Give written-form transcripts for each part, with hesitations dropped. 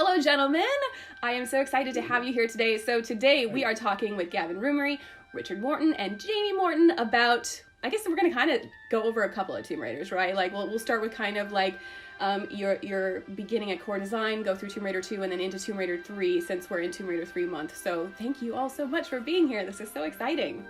Hello, gentlemen. I am so excited to have you here today. So today we are talking with Gavin Rummery, Richard Morton, and Jamie Morton about, I guess we're going to kind of go over a couple of Tomb Raiders, right? Like we'll start with kind of like your beginning at core design, go through Tomb Raider 2 and then into Tomb Raider 3 since we're in Tomb Raider 3 month. So thank you all so much for being here. This is so exciting.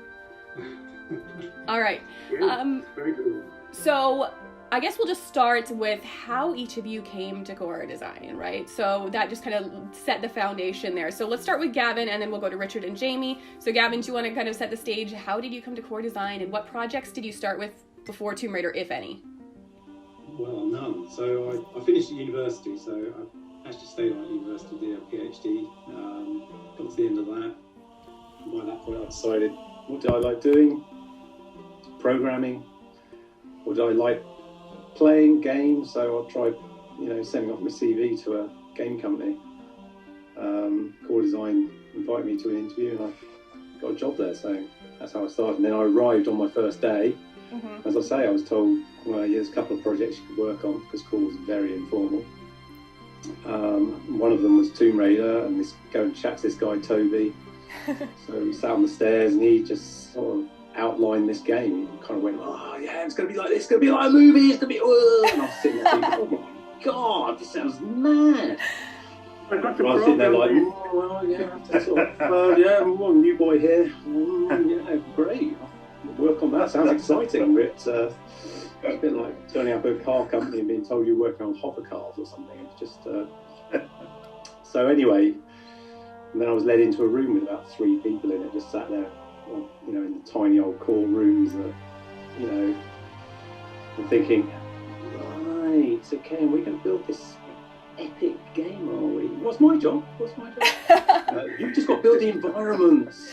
All right. Very cool. So I guess we'll just start with how each of you came to core design, right? So that just kind of set the foundation there. So let's start with Gavin and then we'll go to Richard and Jamie. So Gavin, do you want to kind of set the stage? How did you come to core design and what projects did you start with before Tomb Raider, if any? Well, none. So I finished at university, so I actually stayed on at university, did a PhD, got to the end of that. By that point I decided, what did I like doing? Programming. What did I like? Playing games. So I tried, sending off my CV to a game company. Core Design invited me to an interview and I got a job there, so that's how I started. And then I arrived on my first day. As I say, I was told, well, there's a couple of projects you could work on because Core was very informal. One of them was Tomb Raider, and go and chat to this guy Toby. So we sat on the stairs, and he just sort of outlined this game. He kind of went, "Oh yeah, it's going to be like this. It's going to be like a movie. It's going to be." And I was sitting there thinking, "Oh my god, this sounds mad." I was sitting there like, "Oh well, yeah, sort of, yeah, well, new boy here. Yeah, great. Work on that. Sounds exciting." But it's a bit like turning up at a car company and being told you're working on hopper cars or something. It's just so anyway. And then I was led into a room with about 3 people in it, just sat there, in the tiny old core rooms that, I'm thinking, right, okay, we're going to build this epic game, are we? What's my job? You've just got to build the environments.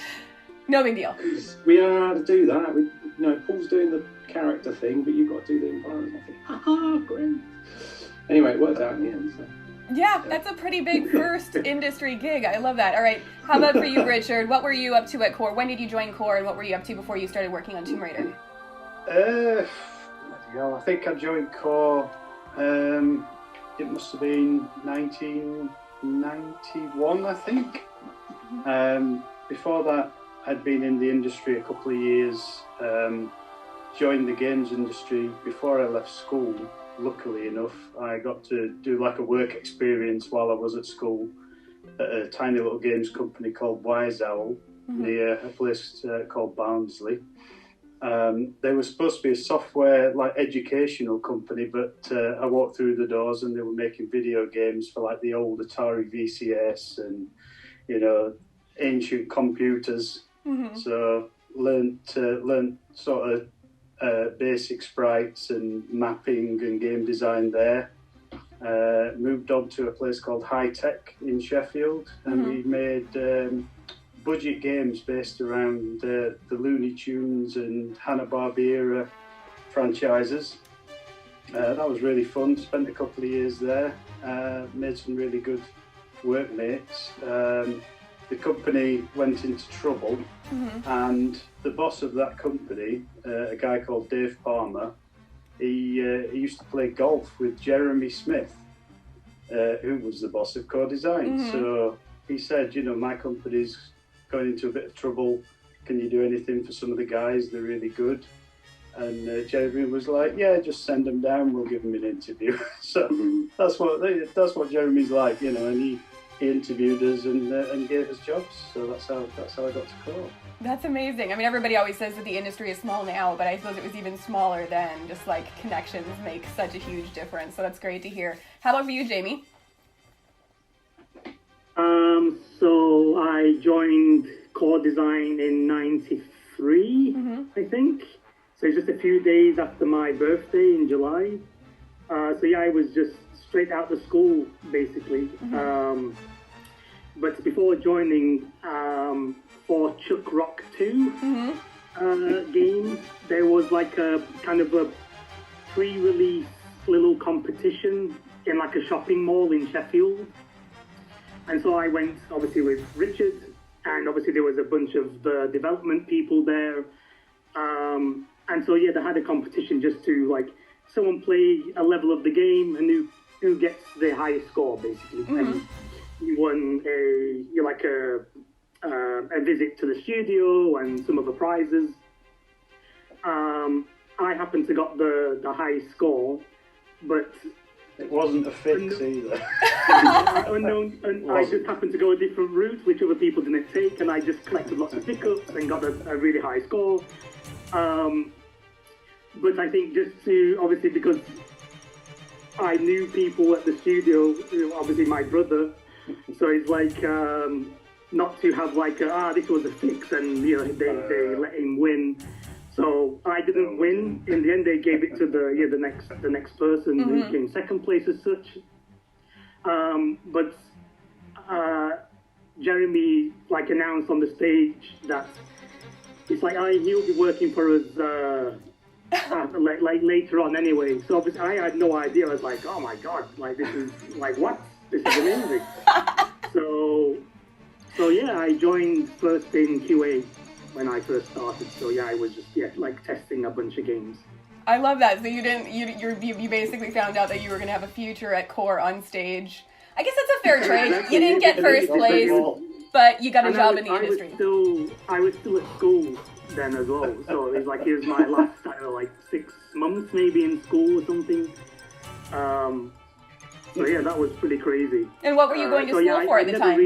No big deal. We don't know how to do that. Paul's doing the character thing, but you've got to do the environment. I think, haha, great. Anyway, it worked out in the end. So. Yeah, that's a pretty big first industry gig. I love that. All right, how about for you, Richard? What were you up to at core? When did you join core, and what were you up to before you started working on Tomb Raider? I think I joined core. It must have been 1991, I think. Before that, I'd been in the industry a couple of years. Joined the games industry before I left school. Luckily enough, I got to do like a work experience while I was at school at a tiny little games company called Wise Owl near a place called Barnsley. They were supposed to be a software like educational company, but I walked through the doors and they were making video games for like the old Atari VCS and ancient computers. So learned sort of basic sprites and mapping and game design there. Moved on to a place called High Tech in Sheffield, and we made budget games based around the Looney Tunes and Hanna-Barbera franchises. That was really fun. Spent a couple of years there. Made some really good workmates. The company went into trouble, and the boss of that company, a guy called Dave Palmer, he used to play golf with Jeremy Smith, who was the boss of Core Design. So he said, my company's going into a bit of trouble. Can you do anything for some of the guys? They're really good. And Jeremy was like, yeah, just send them down. We'll give them an interview. So that's what Jeremy's like, and he interviewed us and gave us jobs, so that's how I got to Core. That's amazing. I mean, everybody always says that the industry is small now, but I suppose it was even smaller then. Just like connections make such a huge difference, so that's great to hear. How about for you, Jamie? So I joined Core Design in '93, I think. So it's just a few days after my birthday in July. I was just straight out of school, basically. But before joining, for Chuck Rock 2 game, there was like a kind of a pre-release little competition in like a shopping mall in Sheffield. And so I went, obviously, with Richard, and obviously there was a bunch of the development people there. And so, they had a competition just to, like, someone play a level of the game, a new who gets the highest score, basically. And you won a visit to the studio and some other prizes. I happened to got the highest score, but it wasn't a fix either. Unknown, and I just happened to go a different route, which other people didn't take, and I just collected lots of pickups and got a really high score. But I think just to, obviously, because I knew people at the studio, obviously my brother, so it's like not to have like this was a fix, and they let him win. So I didn't win. In the end, they gave it to the next person who came second place as such. But Jeremy announced on the stage that it's he'll be working for us later on anyway. So obviously I had no idea. I was like, oh my god, this is what? This is amazing. So yeah, I joined first in QA when I first started. So yeah, I was just testing a bunch of games. I love that. So you basically found out that you were going to have a future at Core on stage. I guess that's a fair trade. You didn't get first place, but you got a job in the industry. I was still at school then as well. So it was it was my last 6 months maybe in school or something. So yeah, that was pretty crazy. And what were you going to school for at the time?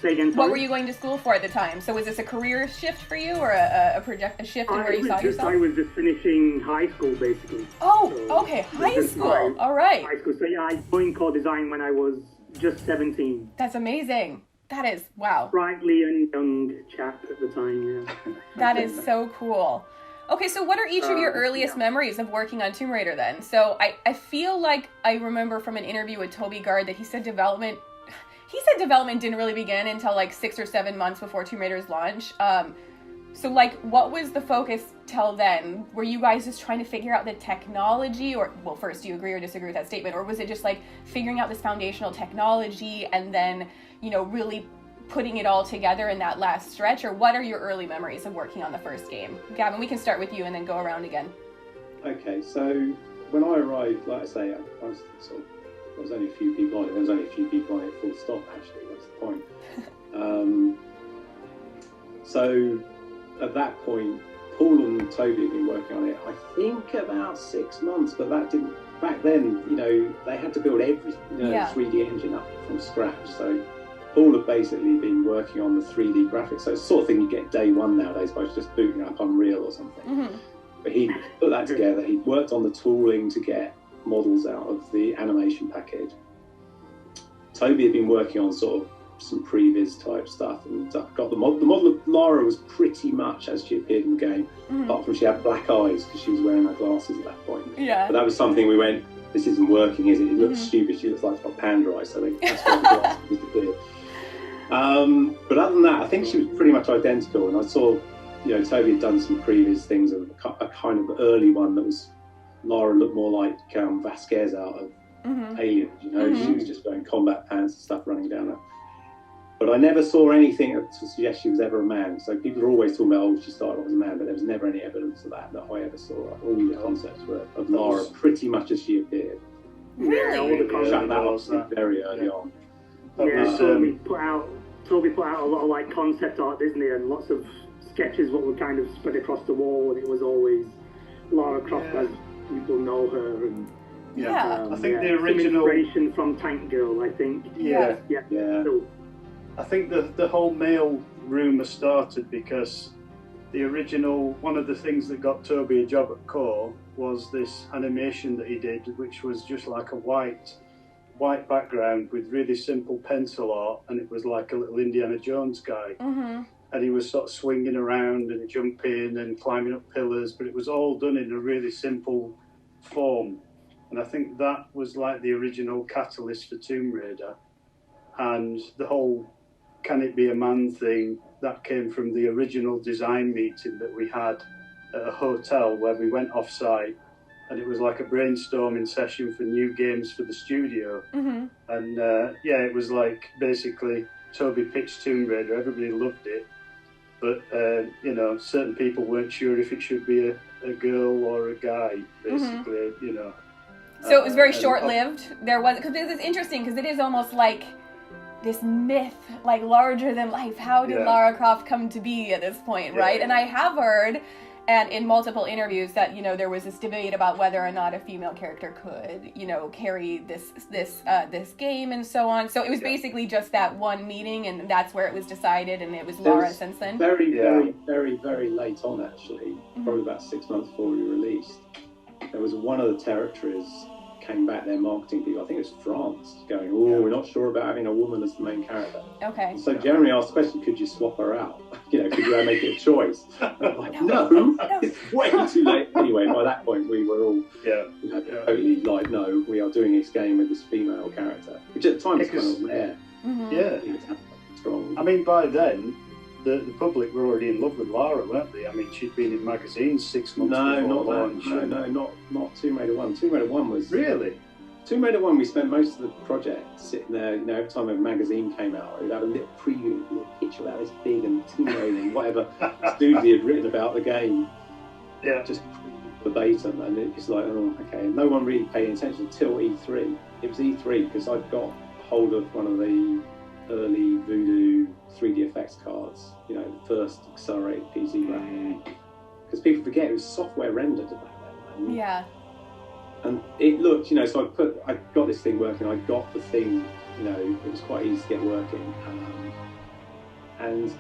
Again, what were you going to school for at the time? So was this a career shift for you, or a shift in where you saw yourself? I was just finishing high school, basically. Oh, so okay, high school. All right. High school. So yeah, I joined core design when I was just 17. That's amazing. That is, wow. Sprightly and young chap at the time, yeah. That is so cool. Okay, so what are each of your earliest memories of working on Tomb Raider then? So I feel like I remember from an interview with Toby Gard that he said development didn't really begin until 6 or 7 months before Tomb Raider's launch. So what was the focus till then? Were you guys just trying to figure out the technology, or, well, first, do you agree or disagree with that statement? Or was it just figuring out this foundational technology and then, really putting it all together in that last stretch? Or what are your early memories of working on the first game? Gavin, we can start with you and then go around again. Okay, so when I arrived, like I say, there was only a few people on it. There was only a few people on it, full stop, actually. That's the point. So at that point, Paul and Toby had been working on it, I think about 6 months, but that didn't, back then, they had to build every 3D engine up from scratch. So Paul had basically been working on the 3D graphics. So it's the sort of thing you get day one nowadays by just booting up Unreal or something. Mm-hmm. But he put that together. He worked on the tooling to get models out of the animation package. Toby had been working on sort of some previs type stuff, and got the model. The model of Lara was pretty much as she appeared in the game, apart from she had black eyes because she was wearing her glasses at that point. Yeah. But that was something we went, this isn't working, is it? It looks stupid. She looks like she's got panda eyes, so that's why the glasses disappeared. But other than that, I think she was pretty much identical, and I saw, Toby had done some previous things of a kind of early one that was Lara looked more like Vasquez out of Alien, she was just wearing combat pants and stuff running down her. But I never saw anything to suggest she was ever a man. So people are always talking about, she started off as a man, but there was never any evidence of that I ever saw. All the concepts were of Lara pretty much as she appeared. Really? Yeah, all the concepts that was very early on. Yeah, Toby put out a lot of concept art, didn't he? And lots of sketches what were kind of spread across the wall, and it was always Lara Croft as people know her, and I think the original some inspiration from Tank Girl, I think. Yeah. So, I think the whole male rumour started because the original, one of the things that got Toby a job at Core was this animation that he did, which was just like a white background with really simple pencil art, and it was like a little Indiana Jones guy. And he was sort of swinging around and jumping and climbing up pillars, but it was all done in a really simple form. And I think that was like the original catalyst for Tomb Raider. And the whole can it be a man thing, that came from the original design meeting that we had at a hotel where we went off-site, and it was like a brainstorming session for new games for the studio. And it was like basically Toby pitched Tomb Raider, everybody loved it, but certain people weren't sure if it should be a girl or a guy, basically. So it was very short-lived. There was, because this is interesting, because it is almost like this myth, like larger than life. How did Lara Croft come to be at this point, right? And I have heard, and in multiple interviews, that there was this debate about whether or not a female character could carry this game and so on. So it was basically just that one meeting, and that's where it was decided, and it was Lara since then. Very very late on, actually, probably about 6 months before we released. There was one of the territories came back, their marketing people, I think it was France, going, we're not sure about having a woman as the main character. Okay. And so Jeremy asked the question, could you swap her out? Could you make it a choice? And I'm like, no, it's way too late. Anyway, by that point, we were all totally like, no, we are doing this game with this female character, which at the time was kind of rare. Strong. I mean, by then, the public were already in love with Lara, weren't they? I mean, she'd been in magazines 6 months before launch. Not Tomb Raider 1. Tomb Raider 1 was... Really? Tomb Raider 1, we spent most of the project sitting there, every time a magazine came out, we'd have a little preview, a little picture about this big and Tomb Raider and whatever Studio had written about the game. Yeah. Just verbatim, and it's like, okay. No one really paid attention until E3. It was E3 because I'd got hold of one of the early Voodoo 3D effects cards, the first accelerated PC graphic. Because people forget it was software rendered back then. Yeah. And it looked, so I got this thing working. I got the thing, it was quite easy to get working. And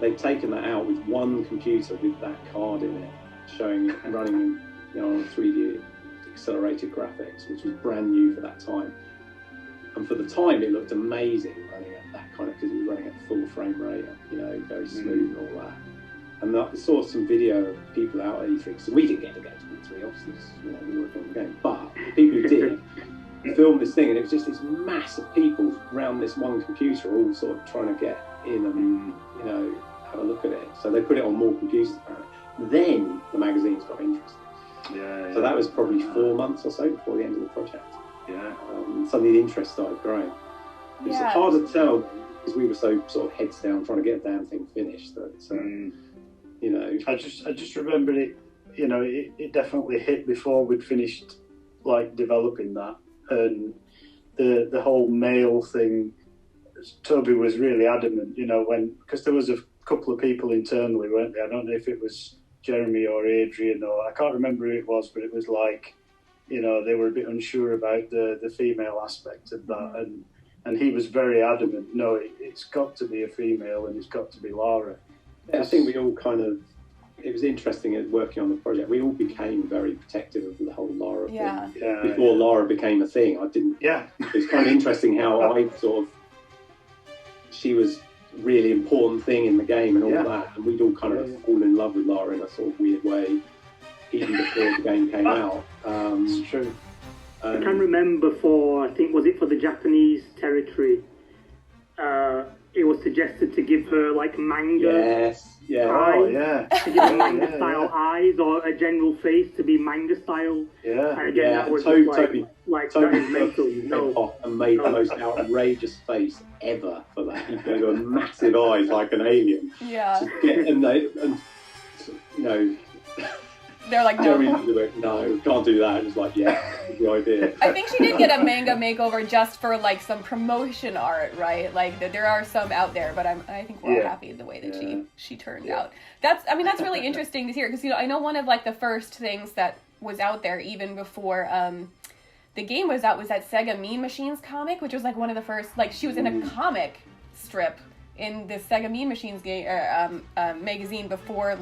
they'd taken that out with one computer with that card in it, showing it running, on 3D accelerated graphics, which was brand new for that time. And for the time, it looked amazing running at that kind of, because it was running at full frame rate, very smooth and all that. And I saw some video of people out at E3, so we didn't get to go to E3, obviously, because, we were working on the game. But the people who did filmed this thing, and it was just this mass of people around this one computer, all sort of trying to get in and, have a look at it. So they put it on more computers, apparently. Then the magazines got interested. So that was probably 4 months or so before the end of the project. Suddenly the interest started growing. It was hard to tell because we were so sort of heads down trying to get the damn thing finished that I just remember it. It definitely hit before we'd finished developing that, and the whole male thing. Toby was really adamant, because there was a couple of people internally, weren't there? I don't know if it was Jeremy or Adrian, or I can't remember who it was, but it was they were a bit unsure about the female aspect of that, and he was very adamant. No, it's got to be a female, and it's got to be Lara. Yeah, I think we all it was interesting working on the project. We all became very protective of the whole Lara thing. Before Lara became a thing, I didn't. Yeah. It's kind of interesting how I she was a really important thing in the game and all that, and we'd all kind of fallen in love with Lara in a sort of weird way, even before the game came out. It's true. I can remember I think was it for the Japanese territory, it was suggested to give her manga eyes. To give her manga style eyes, or a general face to be manga style. And again, that was Toby that is mental. No. And made the most outrageous face ever for that. He gave her massive eyes like an alien. Yeah. They're like, no. No, can't do that. It's like, the idea. I think she did get a manga makeover just for some promotion art, right? There are some out there, but I think we're all happy the way that she turned out. That's really interesting to hear, because I know one of the first things that was out there even before the game was out was that Sega Mean Machines comic, which was one of the first. She was in a comic strip in the Sega Mean Machines game magazine before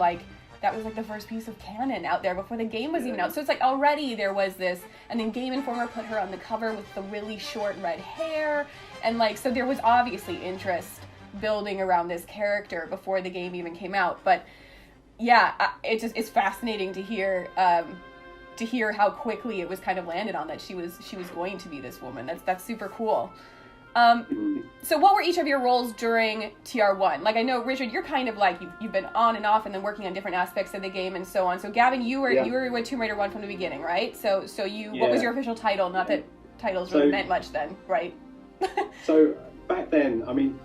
that was the first piece of canon out there before the game was even out. So it's already there was this, and then Game Informer put her on the cover with the really short red hair, and so there was obviously interest building around this character before the game even came out. But it's fascinating to hear how quickly it was kind of landed on that she was going to be this woman. That's super cool. So what were each of your roles during TR1? I know, Richard, you're kind of you've been on and off and then working on different aspects of the game and so on. So Gavin, you were with Tomb Raider 1 from the beginning, right? So what was your official title? Not that titles really meant much then, right? So back then,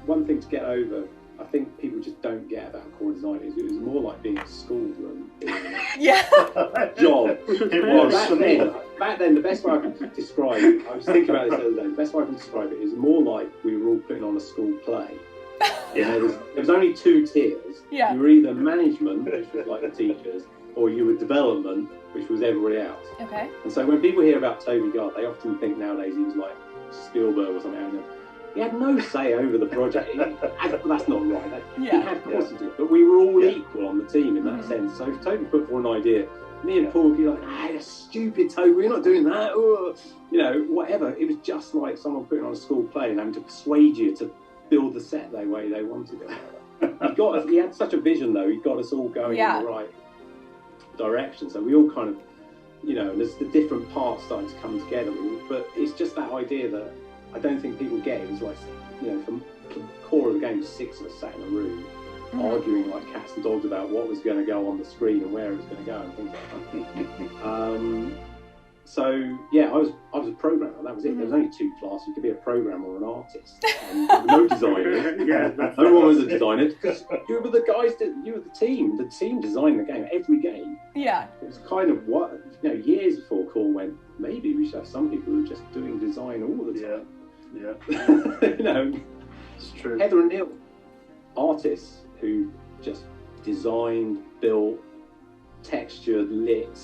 one thing to get over I think people just don't get about core design. It was more like being at school than being Yeah. a job. It was. Back then, the best way I could describe it, I was thinking about this the other day, the best way I can describe it is more like we were all putting on a school play. You know, there was only 2 tiers. Yeah. You were either management, which was like the teachers, or you were development, which was everybody else. Okay. And so when people hear about Toby Gard, they often think nowadays he was like Spielberg or something. And he had no say over the project. That's not right. He had, of course he did. But we were all equal on the team in that sense. So if Toby put forward an idea, me and Paul would be like, that's stupid, Toby, we're not doing that. Or, you know, whatever. It was just like someone putting on a school play and having to persuade you to build the set the way they wanted it. He had such a vision, though. He got us all going in the right direction. So we all kind of, you know, there's the different parts starting to come together. But it's just that idea that I don't think people get. It was like, you know, from the core of the game, 6 of us sat in a room arguing like cats and dogs about what was going to go on the screen and where it was going to go and things like that. So yeah, I was a programmer. That was it. There was only 2 classes. You could be a programmer or an artist. No designer. No one was a designer because you were the guys you were the team. The team designed the game. Every game. Yeah. It was kind of what, you know, years before Core went, maybe we should have some people who are just doing design all the time. Yeah. You know, It's true. Heather and Neil, artists who just designed, built, textured, lit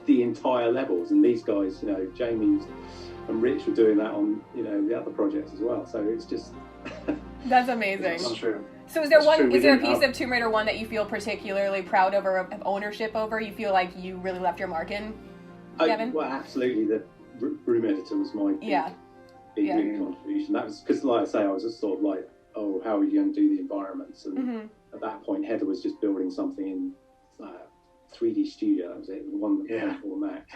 the entire levels, and these guys, you know, Jamie and Rich were doing that on, you know, the other projects as well. So it's just That's amazing. That's true. So is there That's true. is there a piece of Tomb Raider 1 that you feel particularly proud of or of ownership over? You feel like you really left your mark in, Gavin? Well, absolutely. The room editor was my big contribution. That was because, like I say, I was just sort of like, oh, how are you going to do the environments? And at that point, Heather was just building something in 3D Studio. That was it, the one that came for Mac.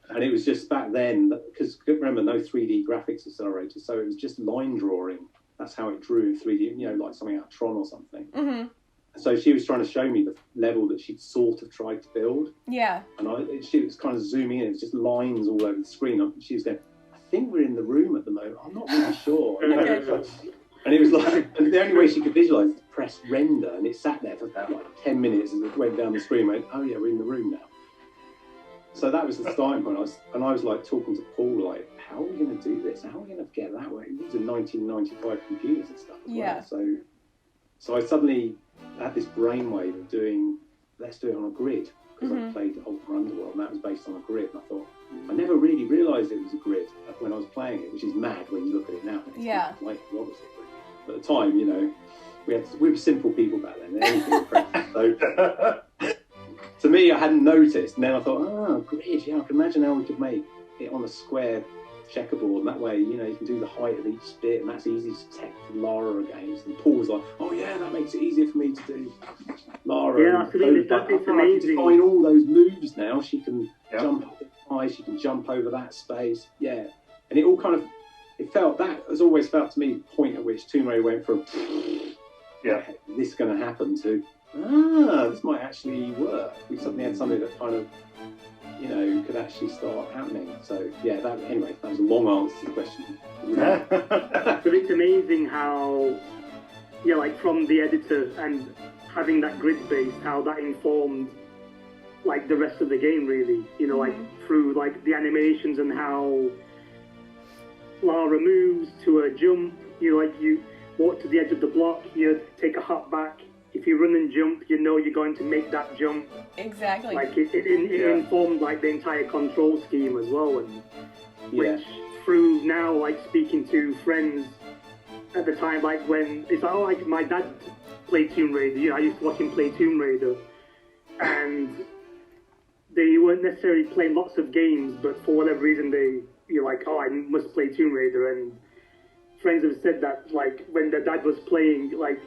And it was just back then, because remember, no 3D graphics accelerators, so it was just line drawing. That's how it drew 3D, you know, like something out of Tron or something. So she was trying to show me the level that she'd sort of tried to build. Yeah. And she was kind of zooming in. It was just lines all over the screen. She was going, I think we're in the room at the moment. I'm not really sure. And it was like, and the only way she could visualise is press render. And it sat there for about like 10 minutes as it went down the screen and went, oh yeah, we're in the room now. So that was the starting point. I was like talking to Paul, like, how are we going to do this? How are we going to get that way? These are 1995 computers and stuff as well. So I suddenly had this brainwave of doing, let's do it on a grid. Because I played Ultra Underworld and that was based on a grid. And I thought, I never really realised it was a grid when I was playing it, which is mad when you look at it now. It's like the opposite. But at the time, you know, we were simple people back then. Anything was precious. So to me, I hadn't noticed. And then I thought, oh, grid, yeah, I can imagine how we could make it on a square checkerboard. And that way, you know, you can do the height of each bit. And that's easy to detect for Lara against. And Paul was like, oh yeah, that makes it easier for me to do Lara. Yeah, absolutely. It's amazing. Define all those moves now. She can jump up high, she can jump over that space. Yeah. And it all kind of, it felt, that has always felt to me the point at which Tomb Raider went from, this is going to happen to, this might actually work. We suddenly had something that kind of, you know, could actually start happening. So, yeah, anyway, that was a long answer to the question. But it's amazing how, like from the editor and having that grid base, how that informed like the rest of the game really, you know, like through like the animations and how Lara moves to a jump, you walk to the edge of the block, you take a hop back. If you run and jump, you know you're going to make that jump. Exactly. Like it informed like the entire control scheme as well, and which through now, like speaking to friends at the time, like when it's like my dad played Tomb Raider. I used to watch him play Tomb Raider, and they weren't necessarily playing lots of games, but for whatever reason you're like, oh, I must play Tomb Raider, and friends have said that like when their dad was playing, like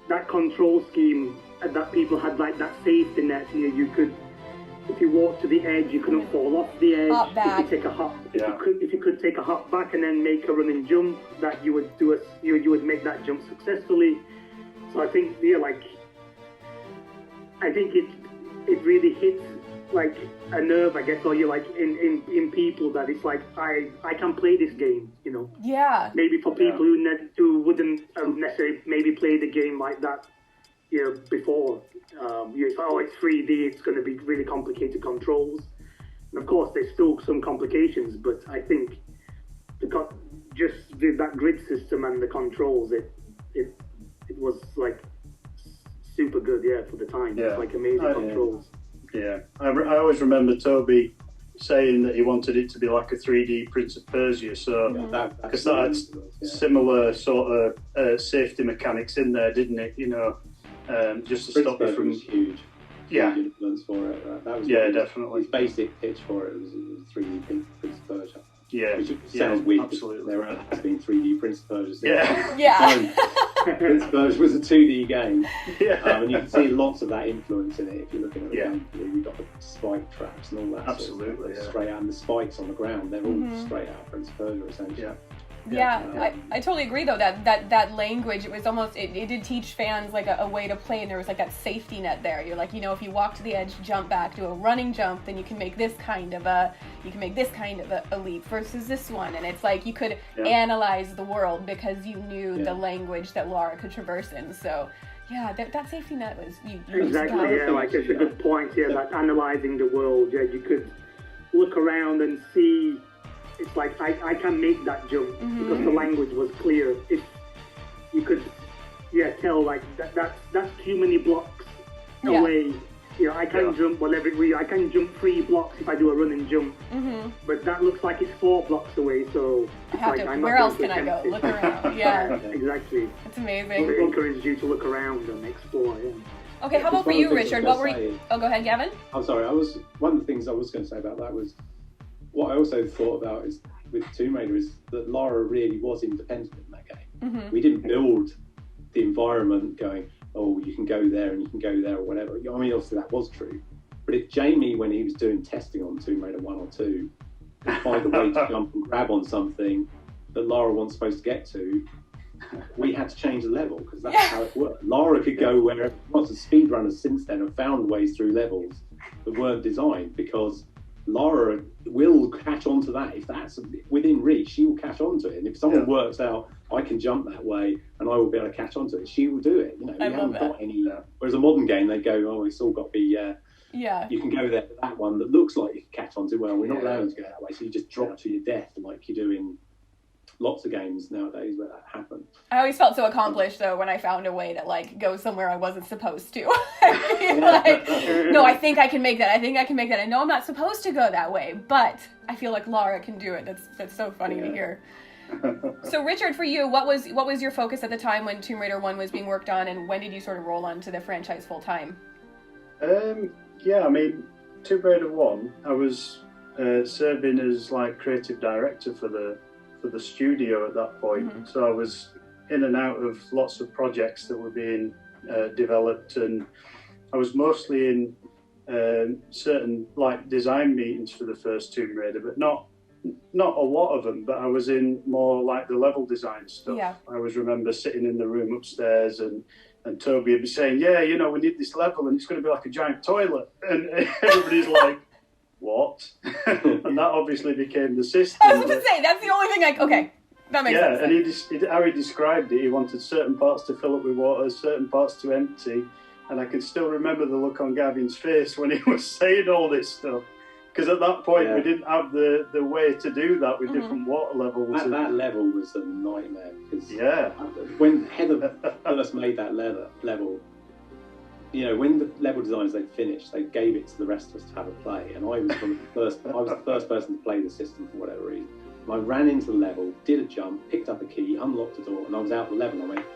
that control scheme and that people had like that safety net here, you could, if you walk to the edge, you couldn't fall off the edge. Hop back. If you take a hop, if you could take a hop back and then make a running jump, that you would do you would make that jump successfully. So I think I think it really hits like a nerve, I guess, or you're like in people that it's like I can play this game, you know. Yeah. Maybe for people who wouldn't necessarily maybe play the game like that, you know, before. It's like, oh, it's 3D, it's going to be really complicated controls. And of course, there's still some complications, but I think just that grid system and the controls, it was like super good, for the time. Yeah. It's like amazing controls. Yeah, I always remember Toby saying that he wanted it to be like a 3D Prince of Persia, so because that had similar sort of safety mechanics in there, didn't it? You know, just to stop you from huge influence for it. That was definitely. His basic pitch for it was 3D Prince of Persia. Yeah, which sounds weird. Absolutely, there has been 3D Prince of Persia. Yeah. Prince of Persia was a 2D game, Yeah. And you can see lots of that influence in it if you're looking at the Yeah. game. You've got the spike traps and all that. Absolutely, sort of stuff, straight out, and the spikes on the ground. They're all straight out of Prince of Persia, essentially. Yeah, I totally agree though that language, it was almost, it did teach fans like a way to play, and there was like that safety net there. You're like, you know, if you walk to the edge, jump back, do a running jump, then you can make this kind of a leap versus this one, and it's like you could analyze the world because you knew the language that Lara could traverse in. So yeah, that safety net was exactly. Yeah, like it's a good point. Yeah, like analyzing the world. Yeah, you could look around and see. It's like I can make that jump because the language was clear. If you could, tell like that's too many blocks away. You know, I can jump whatever I can jump 3 blocks if I do a running jump. But that looks like it's 4 blocks away. So I have to. Where else can I go? Look around. Yeah, exactly. It's amazing. It encourages you to look around and explore. Yeah. Okay, how about for you, Richard? What were you? Oh, go ahead, Gavin. I'm sorry. One of the things I was going to say about that was. What I also thought about is with Tomb Raider is that Lara really was independent in that game. We didn't build the environment going, oh, you can go there and you can go there or whatever. I mean, obviously that was true. But if Jamie, when he was doing testing on Tomb Raider 1 or 2, could find a way to jump and grab on something that Lara wasn't supposed to get to, we had to change the level because that's how it worked. Lara could go wherever she wants. The speedrunners since then have found ways through levels that weren't designed because Lara will catch on to that. If that's within reach, she will catch on to it. And if someone works out, I can jump that way and I will be able to catch on to it, she will do it. You know, we haven't got any. Whereas a modern game, they go, oh, it's all got to be. You can go there for that one that looks like you can catch on to. Well, we're not allowed to go that way, so you just drop to your death like you do in lots of games nowadays where that happens. I always felt so accomplished though when I found a way to like go somewhere I wasn't supposed to. Like, no, I think I can make that. I know I'm not supposed to go that way, but I feel like Lara can do it. That's so funny to hear. So Richard, for you, what was your focus at the time when Tomb Raider 1 was being worked on, and when did you sort of roll onto the franchise full time? I mean, Tomb Raider 1, I was serving as like creative director for the studio at that point. So I was in and out of lots of projects that were being developed, and I was mostly in certain like design meetings for the first Tomb Raider, but not a lot of them, but I was in more like the level design stuff. I always remember sitting in the room upstairs and Toby would be saying, you know, we need this level and it's going to be like a giant toilet, and everybody's like, what? And that obviously became the system. I was going to say, that's the only thing that makes sense. And how he described it, he wanted certain parts to fill up with water, certain parts to empty, and I can still remember the look on Gavin's face when he was saying all this stuff. Because at that point, we didn't have the way to do that with different water levels. That level was a nightmare. Because when Heather first made that level, you know, when the level designers they finished, they gave it to the rest of us to have a play, and I was the first person to play the system for whatever reason. And I ran into the level, did a jump, picked up a key, unlocked the door, and I was out the level. And I went,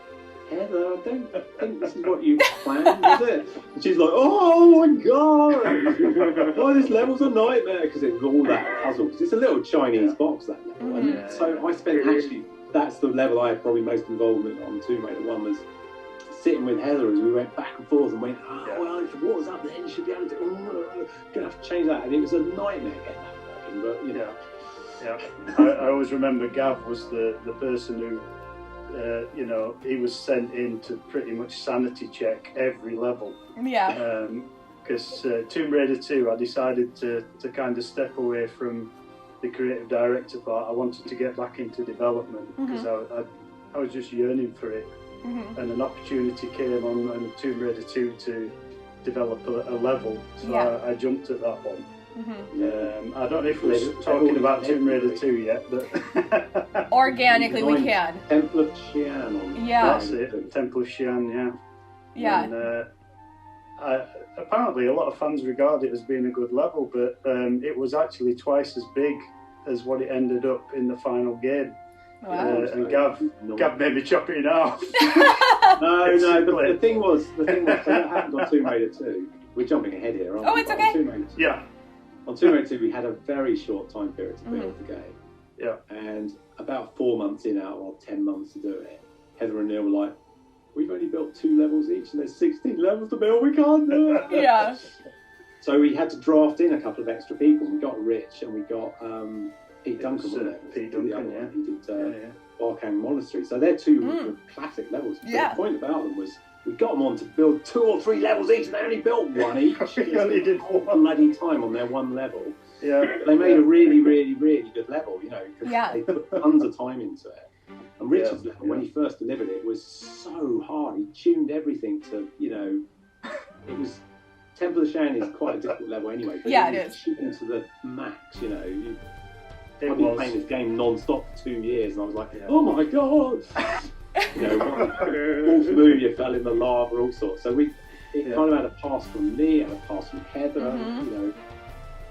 Heather, I don't think this is what you planned, is it? And she's like, oh my god, oh, this level's a nightmare, because it was all that puzzle. Because it's a little Chinese box, that level. And so I spent that's the level I had probably most involvement on Tomb Raider 1 was sitting with Heather as we went back and forth and went, well, if the water's up there, you should be able to, gonna have to change that. And it was a nightmare getting that working, but you know. I always remember Gav was the person who, you know, he was sent in to pretty much sanity check every level. because Tomb Raider 2, I decided to kind of step away from the creative director part. I wanted to get back into development because I was just yearning for it. And an opportunity came on Tomb Raider 2 to develop a level, so I jumped at that one. I don't know if we're talking about Tomb Raider 2 yet, but organically we can. Temple of Shannon. That's it, Temple of Shannon, And, apparently a lot of fans regard it as being a good level, but it was actually twice as big as what it ended up in the final game. Wow. And Gav made me chop it in half. No, but the thing was, so that happened on Tomb Raider 2. We're jumping ahead here, aren't we? Oh, it's okay. On Tomb Raider 2, we had a very short time period to build the game. Yeah. And about 4 months in out of 10 months to do it, Heather and Neil were like, we've only built 2 levels each and there's 16 levels to build, we can't do it. Yeah. So we had to draft in a couple of extra people. We got Rich and we got Pete Duncan. Pete Duncan, yeah. He did Barkham Monastery. So they're 2 classic levels. But the point about them was we got them on to build 2 or 3 levels each and they only built 1 each. They only did 1 bloody time on their 1 level. Yeah. They made a really, really, really good level, you know, because they put tons of time into it. And Richard's level, when he first delivered it, was so hard. He tuned everything to, you know, it was... Temple of Shannon is quite a difficult level anyway. But it is. Shooting to the max, you know. I've been playing this game non-stop for 2 years, and I was like, oh my god! You know, all familiar, fell in the lava, all sorts. So it kind of had a pass from me, and a pass from Heather, you know,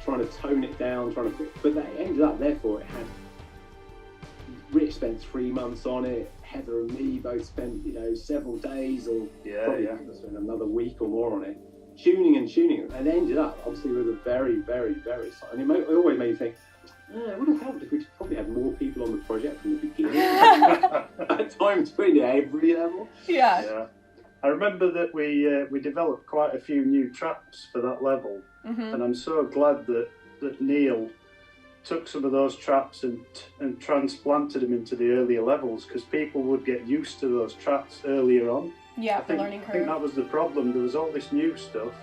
trying to tone it down, but that ended up, therefore, it had... Rich spent 3 months on it, Heather and me both spent, you know, several days, or probably spent another week or more on it. Tuning, and it ended up obviously with a very, very, very. And it always made me think, it would have helped if we probably had more people on the project from the beginning. At times between every level. Yeah. I remember that we developed quite a few new traps for that level, and I'm so glad that Neil took some of those traps and transplanted them into the earlier levels, because people would get used to those traps earlier on. Yeah, the learning curve. I think that was the problem. There was all this new stuff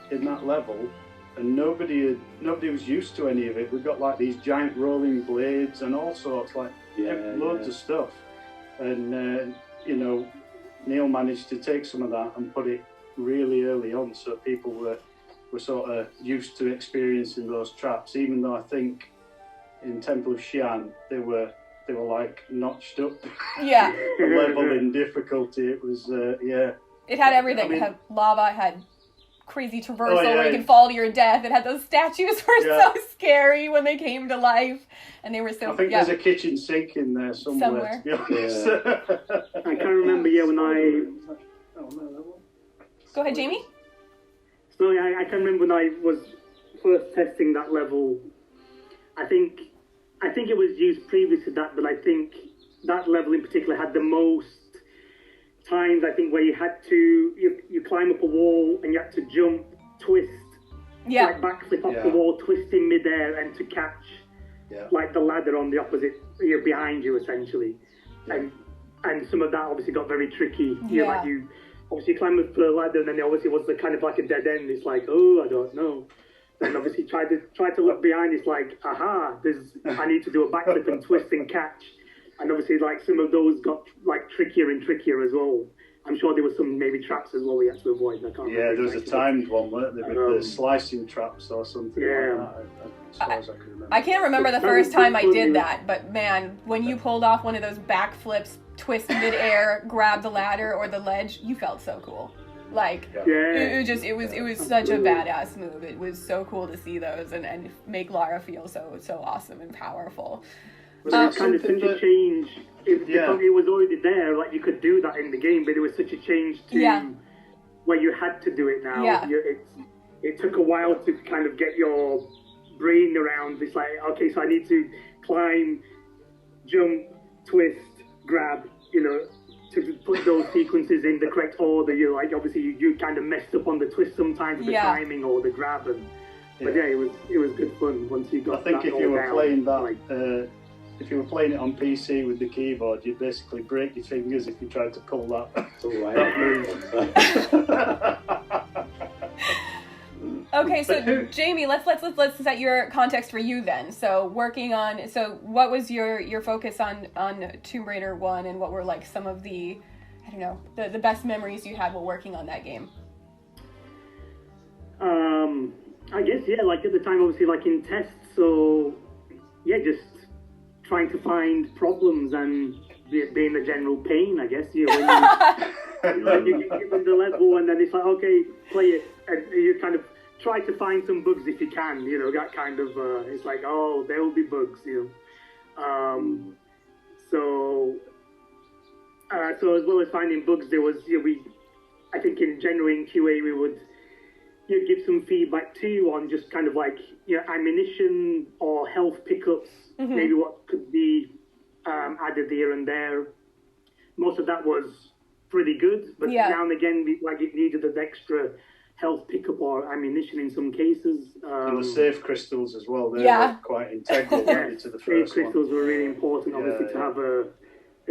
in that level, and nobody was used to any of it. We've got like these giant rolling blades and all sorts, loads of stuff. And you know, Neil managed to take some of that and put it really early on, so people were sort of used to experiencing those traps. Even though I think in Temple of Shan they were like notched up. Yeah. The level in difficulty. It was It had everything. It had lava, it had crazy traversal where you could fall to your death. It had those statues were so scary when they came to life. And they were so... I think there's a kitchen sink in there somewhere. To be honest. I can't remember, when I... Go ahead, Jamie. So I can remember when I was first testing that level. I think it was used previous to that, but I think that level in particular had the most times, I think, where you had to, you climb up a wall and you had to jump, twist, like backflip off the wall, twist in midair and to catch like the ladder on the opposite, behind you essentially. And some of that obviously got very tricky. Like you obviously climb up the ladder and then obviously was the kind of like a dead end. It's like, oh, I don't know. And obviously try to look behind. It's like, aha, I need to do a backflip and twist and catch. And obviously, like some of those got like trickier and trickier as well. I'm sure there were some maybe traps as well we had to avoid. I can't remember. There was a timed one, weren't there, with the slicing traps or something like that. As far as I can remember. I can't remember the first time I did that, but man, when you pulled off one of those backflips, twist midair, grab the ladder or the ledge, you felt so cool. Like, it was such a badass move. It was so cool to see those and make Lara feel so awesome and powerful. But kind of such a change. It was already there, like you could do that in the game, but it was such a change to where you had to do it now. It took a while to kind of get your brain around. It's like, okay, so I need to climb, jump, twist, grab, to put those sequences in the correct order. You're like, obviously you kind of messed up on the twist sometimes with the timing or the grab, but it was good fun once you got. I think that if you were down, playing that, if you were playing it on PC with the keyboard, you'd basically break your fingers if you tried to pull that. It's all right. Okay, so Jamie, let's set your context for you then. So what was your focus on Tomb Raider 1, and what were like some of the, I don't know, the best memories you had while working on that game? I guess, yeah, like at the time, obviously, like in tests, so yeah, just trying to find problems and being a general pain, I guess. You know, when you get given the level and then it's like, okay, play it, and you kind of try to find some bugs if you can, you know, that kind of, it's like, oh, there will be bugs, you know. So as well as finding bugs, there was, you know, I think in general in QA we would give some feedback too on just kind of like, you know, ammunition or health pickups, maybe what could be added here and there. Most of that was pretty good, but now and again, like it needed an extra health pickup or ammunition in some cases. And the save crystals as well, they were quite integral to the first save crystals were really important, obviously, to have a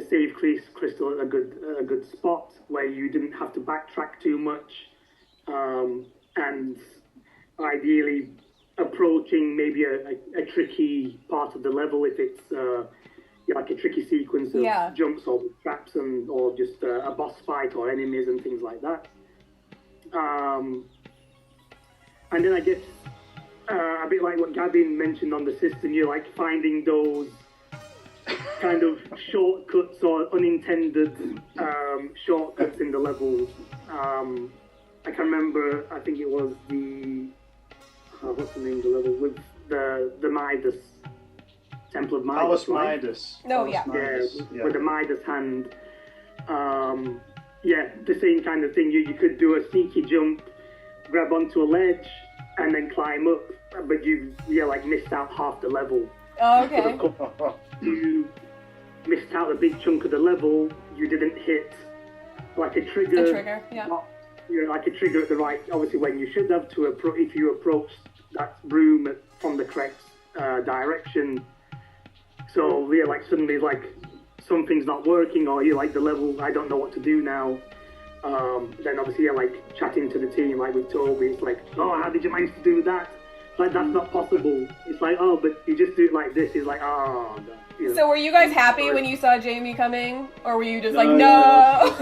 save crystal at a good spot where you didn't have to backtrack too much, and ideally approaching maybe a tricky part of the level if it's like a tricky sequence of jumps or traps or just a boss fight or enemies and things like that. And then I guess a bit like what Gavin mentioned on the system, you're like finding those kind of shortcuts or unintended shortcuts in the levels. I can remember, I think it was what's the name of the level with the Midas, Temple of Midas. Alice Midas. No, with the Midas hand. The same kind of thing. You could do a sneaky jump, grab onto a ledge, and then climb up, but you missed out half the level. Oh, okay. You missed out a big chunk of the level. You didn't hit like a trigger. A trigger, yeah. Like a trigger at the right, obviously when you should have to if you approach that room from the correct direction. So like suddenly like something's not working, or you're like the level, I don't know what to do now. Then obviously like chatting to the team, like with Toby, it's like, oh, how did you manage to do that? Like that's not possible. It's like, oh, but you just do it like this. It's like, oh. God. You know. So were you guys happy when you saw Jamie coming, or were you just no?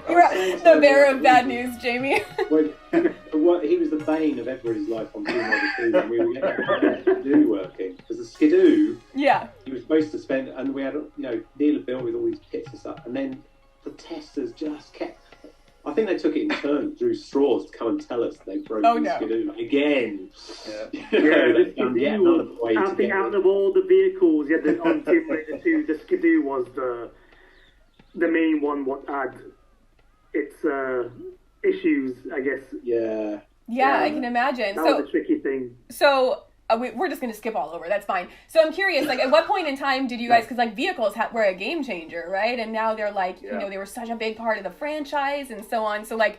You're the bearer of bad news, Jamie. He was the bane of everybody's life on Tomb Raider 2 when we were getting Skidoo working. Because the Skidoo, he was supposed to spend, and we had, Neil had built with all these pits and stuff, and then the testers just kept, I think they took it in turn, drew straws to come and tell us they broke the Skidoo again. The Skidoo was, I think out of all the vehicles on Tomb Raider 2, the Skidoo was the main one what had its issues, I guess. Yeah, I can imagine. That was a tricky thing. So we're just going to skip all over. That's fine. So I'm curious, like, at what point in time did you guys, because like vehicles were a game changer, right? And now they're like, they were such a big part of the franchise and so on. So like,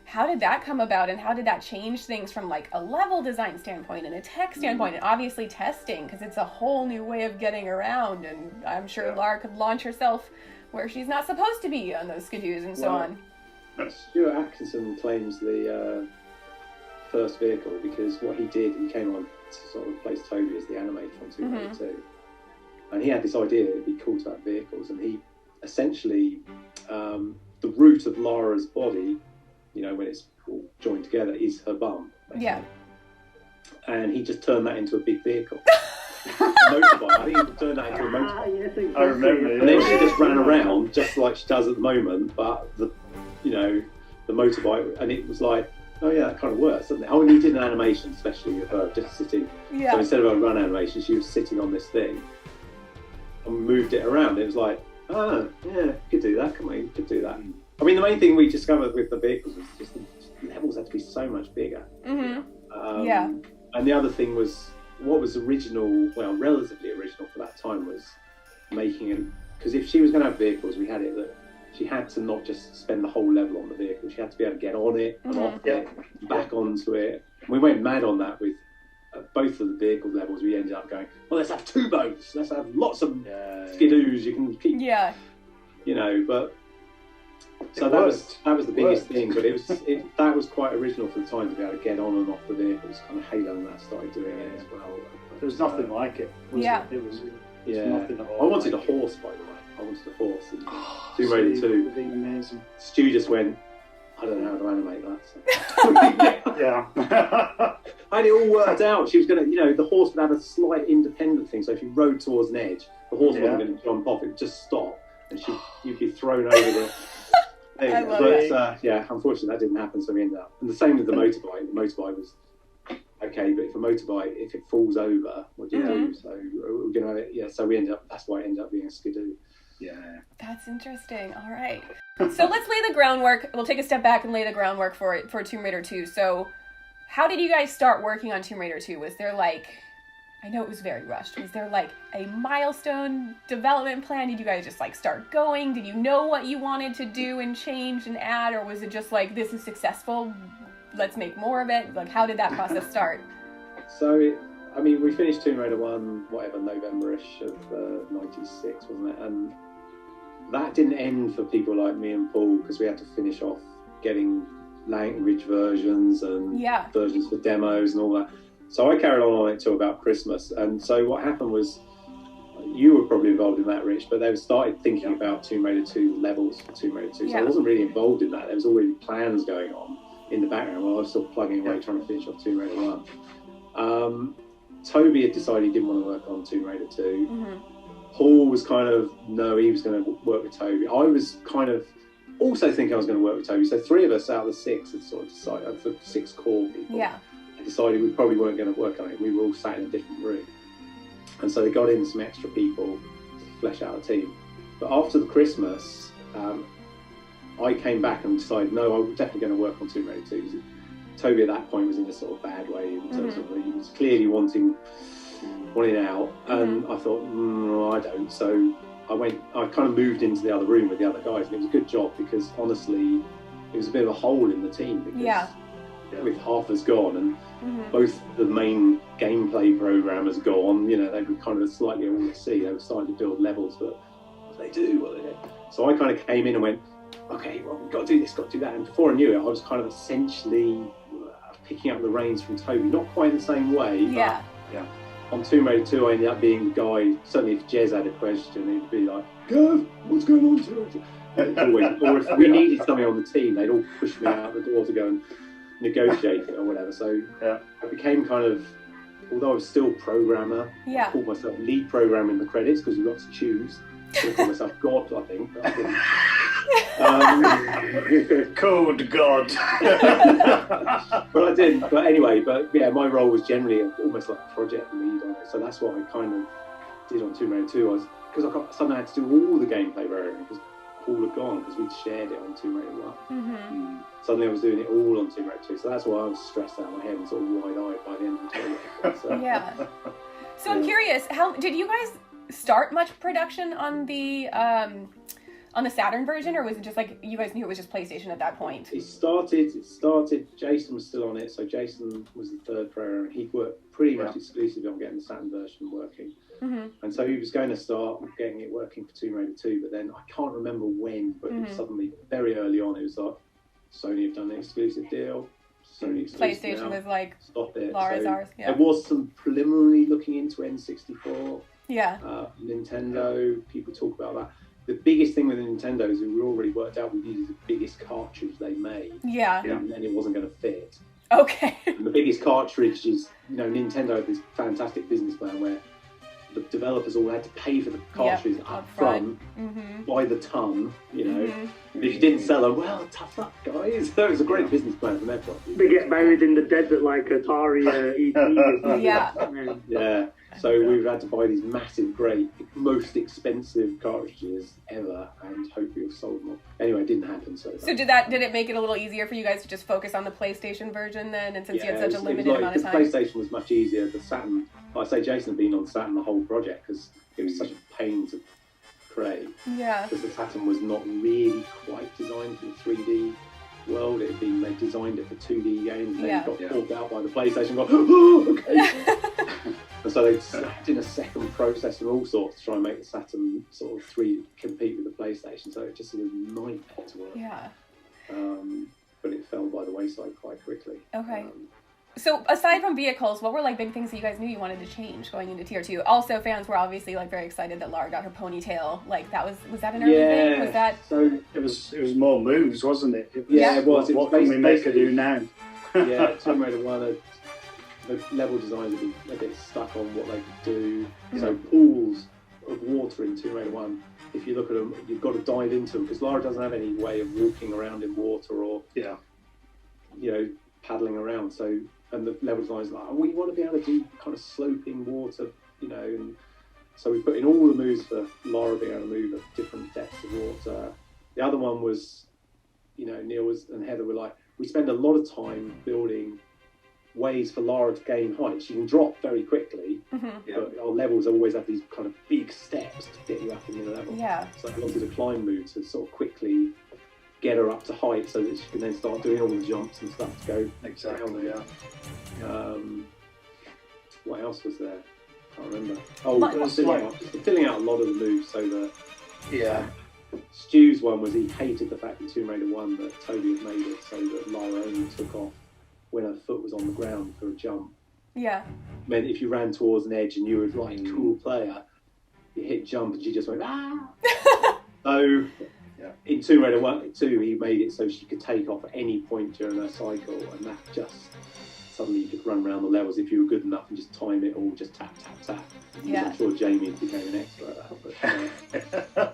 how did that come about, and how did that change things from like a level design standpoint and a tech standpoint, and obviously testing, because it's a whole new way of getting around, and I'm sure Lara could launch herself where she's not supposed to be on those skidoos and so on. Stuart Atkinson claims the first vehicle because what he did, he came on to sort of replace Toby as the animator on Tomb Raider 2. And he had this idea that it'd be cool to have vehicles, and he essentially, the root of Lara's body, when it's all joined together, is her bum. Basically. Yeah. And he just turned that into a big vehicle. Motorbike. I think he turned that into a motorbike. Yes, exactly. I remember. And then she just ran around just like she does at the moment, but the motorbike, and it was like, oh yeah, that kind of works, doesn't it? Oh, and he did an animation, especially of her just sitting. Yeah. So instead of a run animation, she was sitting on this thing and moved it around. It was like, oh yeah, could do that, can we? Could do that. I mean, the main thing we discovered with the vehicles was just the levels had to be so much bigger. And the other thing was, what was original, well, relatively original for that time, was making it, because if she was going to have vehicles, we had it that she had to not just spend the whole level on the vehicle. She had to be able to get on it and off it, back onto it. And we went mad on that with both of the vehicle levels. We ended up going, well, let's have 2 boats. Let's have lots of skidoos. You can keep, but So that was the biggest thing, but that was quite original for the time to be able to get on and off the vehicles. Kind of Halo and that started doing it as well. There was nothing like it. It was nothing at all. I wanted a horse, by the way. I wanted a horse in Tomb Raider 2. It would be amazing. Stu just went, I don't know how to animate that. So. Yeah. I had it all worked out. She was going to, the horse would have a slight independent thing. So if you rode towards an edge, the horse wasn't going to jump off. It would just stop, and you'd be thrown over the thing. I love it. Unfortunately that didn't happen. So we ended up, and the same with the motorbike. The motorbike was okay, but if a motorbike, if it falls over, what do you do? So we're going to have it. Yeah. So we ended up. That's why it ended up being a skidoo. Yeah. That's interesting. All right. So let's lay the groundwork. We'll take a step back and lay the groundwork for Tomb Raider 2. So how did you guys start working on Tomb Raider 2? Was there I know it was very rushed. Was there a milestone development plan? Did you guys just start going? Did you know what you wanted to do and change and add? Or was it just this is successful, let's make more of it? How did that process start? So, we finished Tomb Raider 1, November-ish of 96, wasn't it? And that didn't end for people like me and Paul, because we had to finish off getting language versions and versions for demos and all that. So I carried on it till about Christmas. And so what happened was, you were probably involved in that, Rich, but they started thinking about Tomb Raider 2 levels for Tomb Raider 2. So I wasn't really involved in that. There was already plans going on in the background while I was still plugging away trying to finish off Tomb Raider 1. Toby had decided he didn't want to work on Tomb Raider 2. Mm-hmm. Paul was he was going to work with Toby. I was also thinking I was going to work with Toby. So 3 of us out of the 6 had sort of decided, for 6 core people, decided we probably weren't going to work on it. We were all sat in a different room. And so they got in some extra people to flesh out a team. But after the Christmas, I came back and decided, no, I was definitely going to work on Tomb Raider 2. Toby at that point was in a sort of bad way in terms of he was clearly wanting out, and I thought, no, I don't. So I kind of moved into the other room with the other guys, and it was a good job because honestly, it was a bit of a hole in the team because with half us gone and both the main gameplay programmers gone, they were kind of slightly all at sea. They were starting to build levels, but what do they do? So I kind of came in and went, okay, well, we've got to do this, got to do that. And before I knew it, I was kind of essentially picking up the reins from Toby, not quite in the same way, but on Tomb Raider 2, I ended up being the guy. Certainly, if Jez had a question, he'd be like, "Gav, what's going on tonight?" Or if we needed something on the team, they'd all push me out the door to go and negotiate it or whatever. So I became kind of, although I was still programmer, I called myself lead programmer in the credits because you've got to choose. I called myself God, I think. But I didn't. Code God. But I didn't. But anyway, my role was generally almost like a project lead on it. So that's what I kind of did on Tomb Raider 2. Because suddenly I had to do all the gameplay programming because Paul had gone because we'd shared it on Tomb Raider 1. Suddenly I was doing it all on Tomb Raider 2. So that's why I was stressed out of my head and sort of wide-eyed by the end of the tournament. So I'm curious, how did you guys start much production on the Saturn version, or was it just you guys knew it was just PlayStation at that point? It started, Jason was still on it, so Jason was the third programmer, and he worked pretty much exclusively on getting the Saturn version working. And so he was going to start getting it working for Tomb Raider 2, but then I can't remember when, but it was suddenly, very early on, it was like, Sony have done an exclusive deal, Sony exclusive PlayStation now. was stop it. Laras, so ours, there was some preliminary looking into N64. Nintendo, people talk about that. The biggest thing with Nintendo is we already worked out we needed the biggest cartridge they made. And then it wasn't going to fit. Okay. And the biggest cartridge is, Nintendo had this fantastic business plan where the developers all had to pay for the cartridges up front by the ton, If you didn't sell them, well, tough luck, guys. That was a great business plan from their point. They get buried in the desert like Atari ET. So we've had to buy these massive, great, most expensive cartridges ever, and hope we've sold more. Anyway, it didn't happen. So did it make it a little easier for you guys to just focus on the PlayStation version then? And since you had such a limited amount of time, the PlayStation was much easier. The Saturn, like I say, Jason had been on Saturn the whole project because it was such a pain to create. Because the Saturn was not really quite designed for the 3D world. It had been, they designed it for 2D games, and then got pulled out by the PlayStation. Okay. And so they slapped in a second processor and all sorts to try and make the Saturn sort of 3 compete with the PlayStation. So it just was a nightmare to work. Yeah. But it fell by the wayside quite quickly. Okay. So aside from vehicles, what were like big things that you guys knew you wanted to change going into tier 2? Also, fans were obviously like very excited that Lara got her ponytail. Like that was that an early thing? Was that? So it was more moves, wasn't it? It was. What can we make her do now? Yeah, Tomb Raider 1, the level designers had been a bit stuck on what they could do. So pools of water in Tomb Raider 1, if you look at them, you've got to dive into them because Lara doesn't have any way of walking around in water or paddling around. So and the level designers are like, we want to be able to do kind of sloping water, and so we put in all the moves for Lara being able to move at different depths of water. The other one was, Neil and Heather were like, we spend a lot of time building ways for Lara to gain height. She can drop very quickly, but our levels always have these kind of big steps to get you up in the level. Yeah. So I wanted a climb move to sort of quickly get her up to height so that she can then start doing all the jumps and stuff to go Exactly, down. What else was there? Can't remember. Filling out a lot of the moves so that Stu's one was he hated the fact in Tomb Raider 1 that Toby had made it so that Lara only took off when her foot was on the ground for a jump. Yeah. Meant if you ran towards an edge and you were like a cool player, you hit jump and she just went ah. So in Tomb Raider 1, 2, he made it so she could take off at any point during her cycle, and that just suddenly you could run around the levels if you were good enough and just time it all, just tap tap tap. Yeah. I'm sure Jamie became an expert at that. But,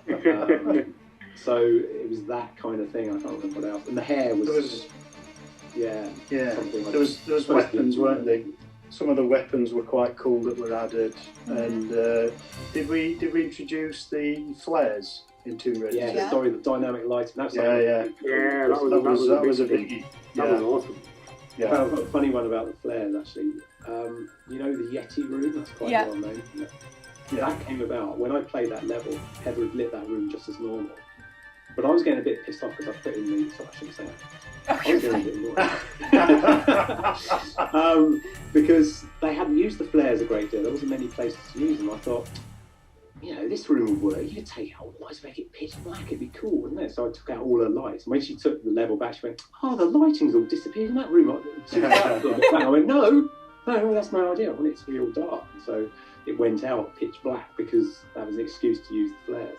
so it was that kind of thing. I can't remember what else. And the hair was There was weapons, weren't they? Some of the weapons were quite cool that were added. And did we introduce the flares in Tomb Raider? Yeah, sorry, the dynamic lighting. That was a biggie. That was awesome. Yeah. I've got a funny one about the flares actually. The Yeti room, that's quite well known. That came about when I played that level. Heather had lit that room just as normal. But I was getting a bit pissed off because I put in the... Sorry, I shouldn't say that. I was getting a bit annoyed. Because they hadn't used the flares a great deal. There wasn't many places to use them. I thought, this room would work. You could take out all the lights, make it pitch black. It'd be cool, wouldn't it? So I took out all her lights. And when she took the level back, she went, the lighting's all disappeared in that room. I went, no, that's my idea. I want it to be all dark. So it went out pitch black because that was an excuse to use the flares.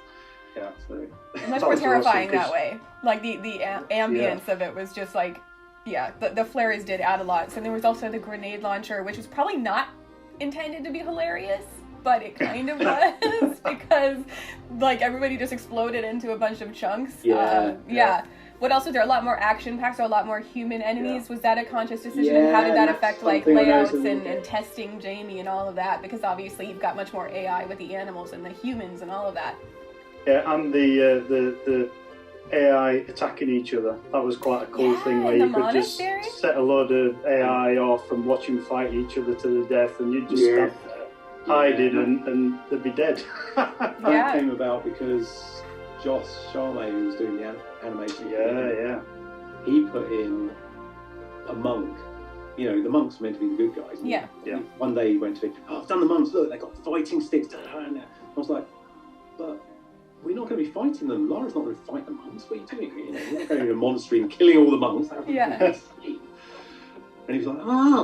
Yeah, so much more terrifying that way. Like the ambience of it was just like, the flares did add a lot. So there was also the grenade launcher, which was probably not intended to be hilarious, but it kind of was because like everybody just exploded into a bunch of chunks. What else was there? A lot more action packs, or a lot more human enemies. Was that a conscious decision? And how did that affect like layouts and testing Jamie and all of that? Because obviously you've got much more AI with the animals and the humans and all of that. Yeah, and the AI attacking each other. That was quite a cool thing where you could just set a load of AI off and watch them fight each other to the death, and you'd just stand there, hiding, and they'd be dead. That came about because Josh Charmé, who was doing the animation, he put in a monk. The monks were meant to be the good guys. One day he went to me, I've done the monks, look, they got fighting sticks. I was like, but we're not going to be fighting them. Lara's not going to fight the monks. What are you doing? We're not going to be a monastery and killing all the monks. And he was like,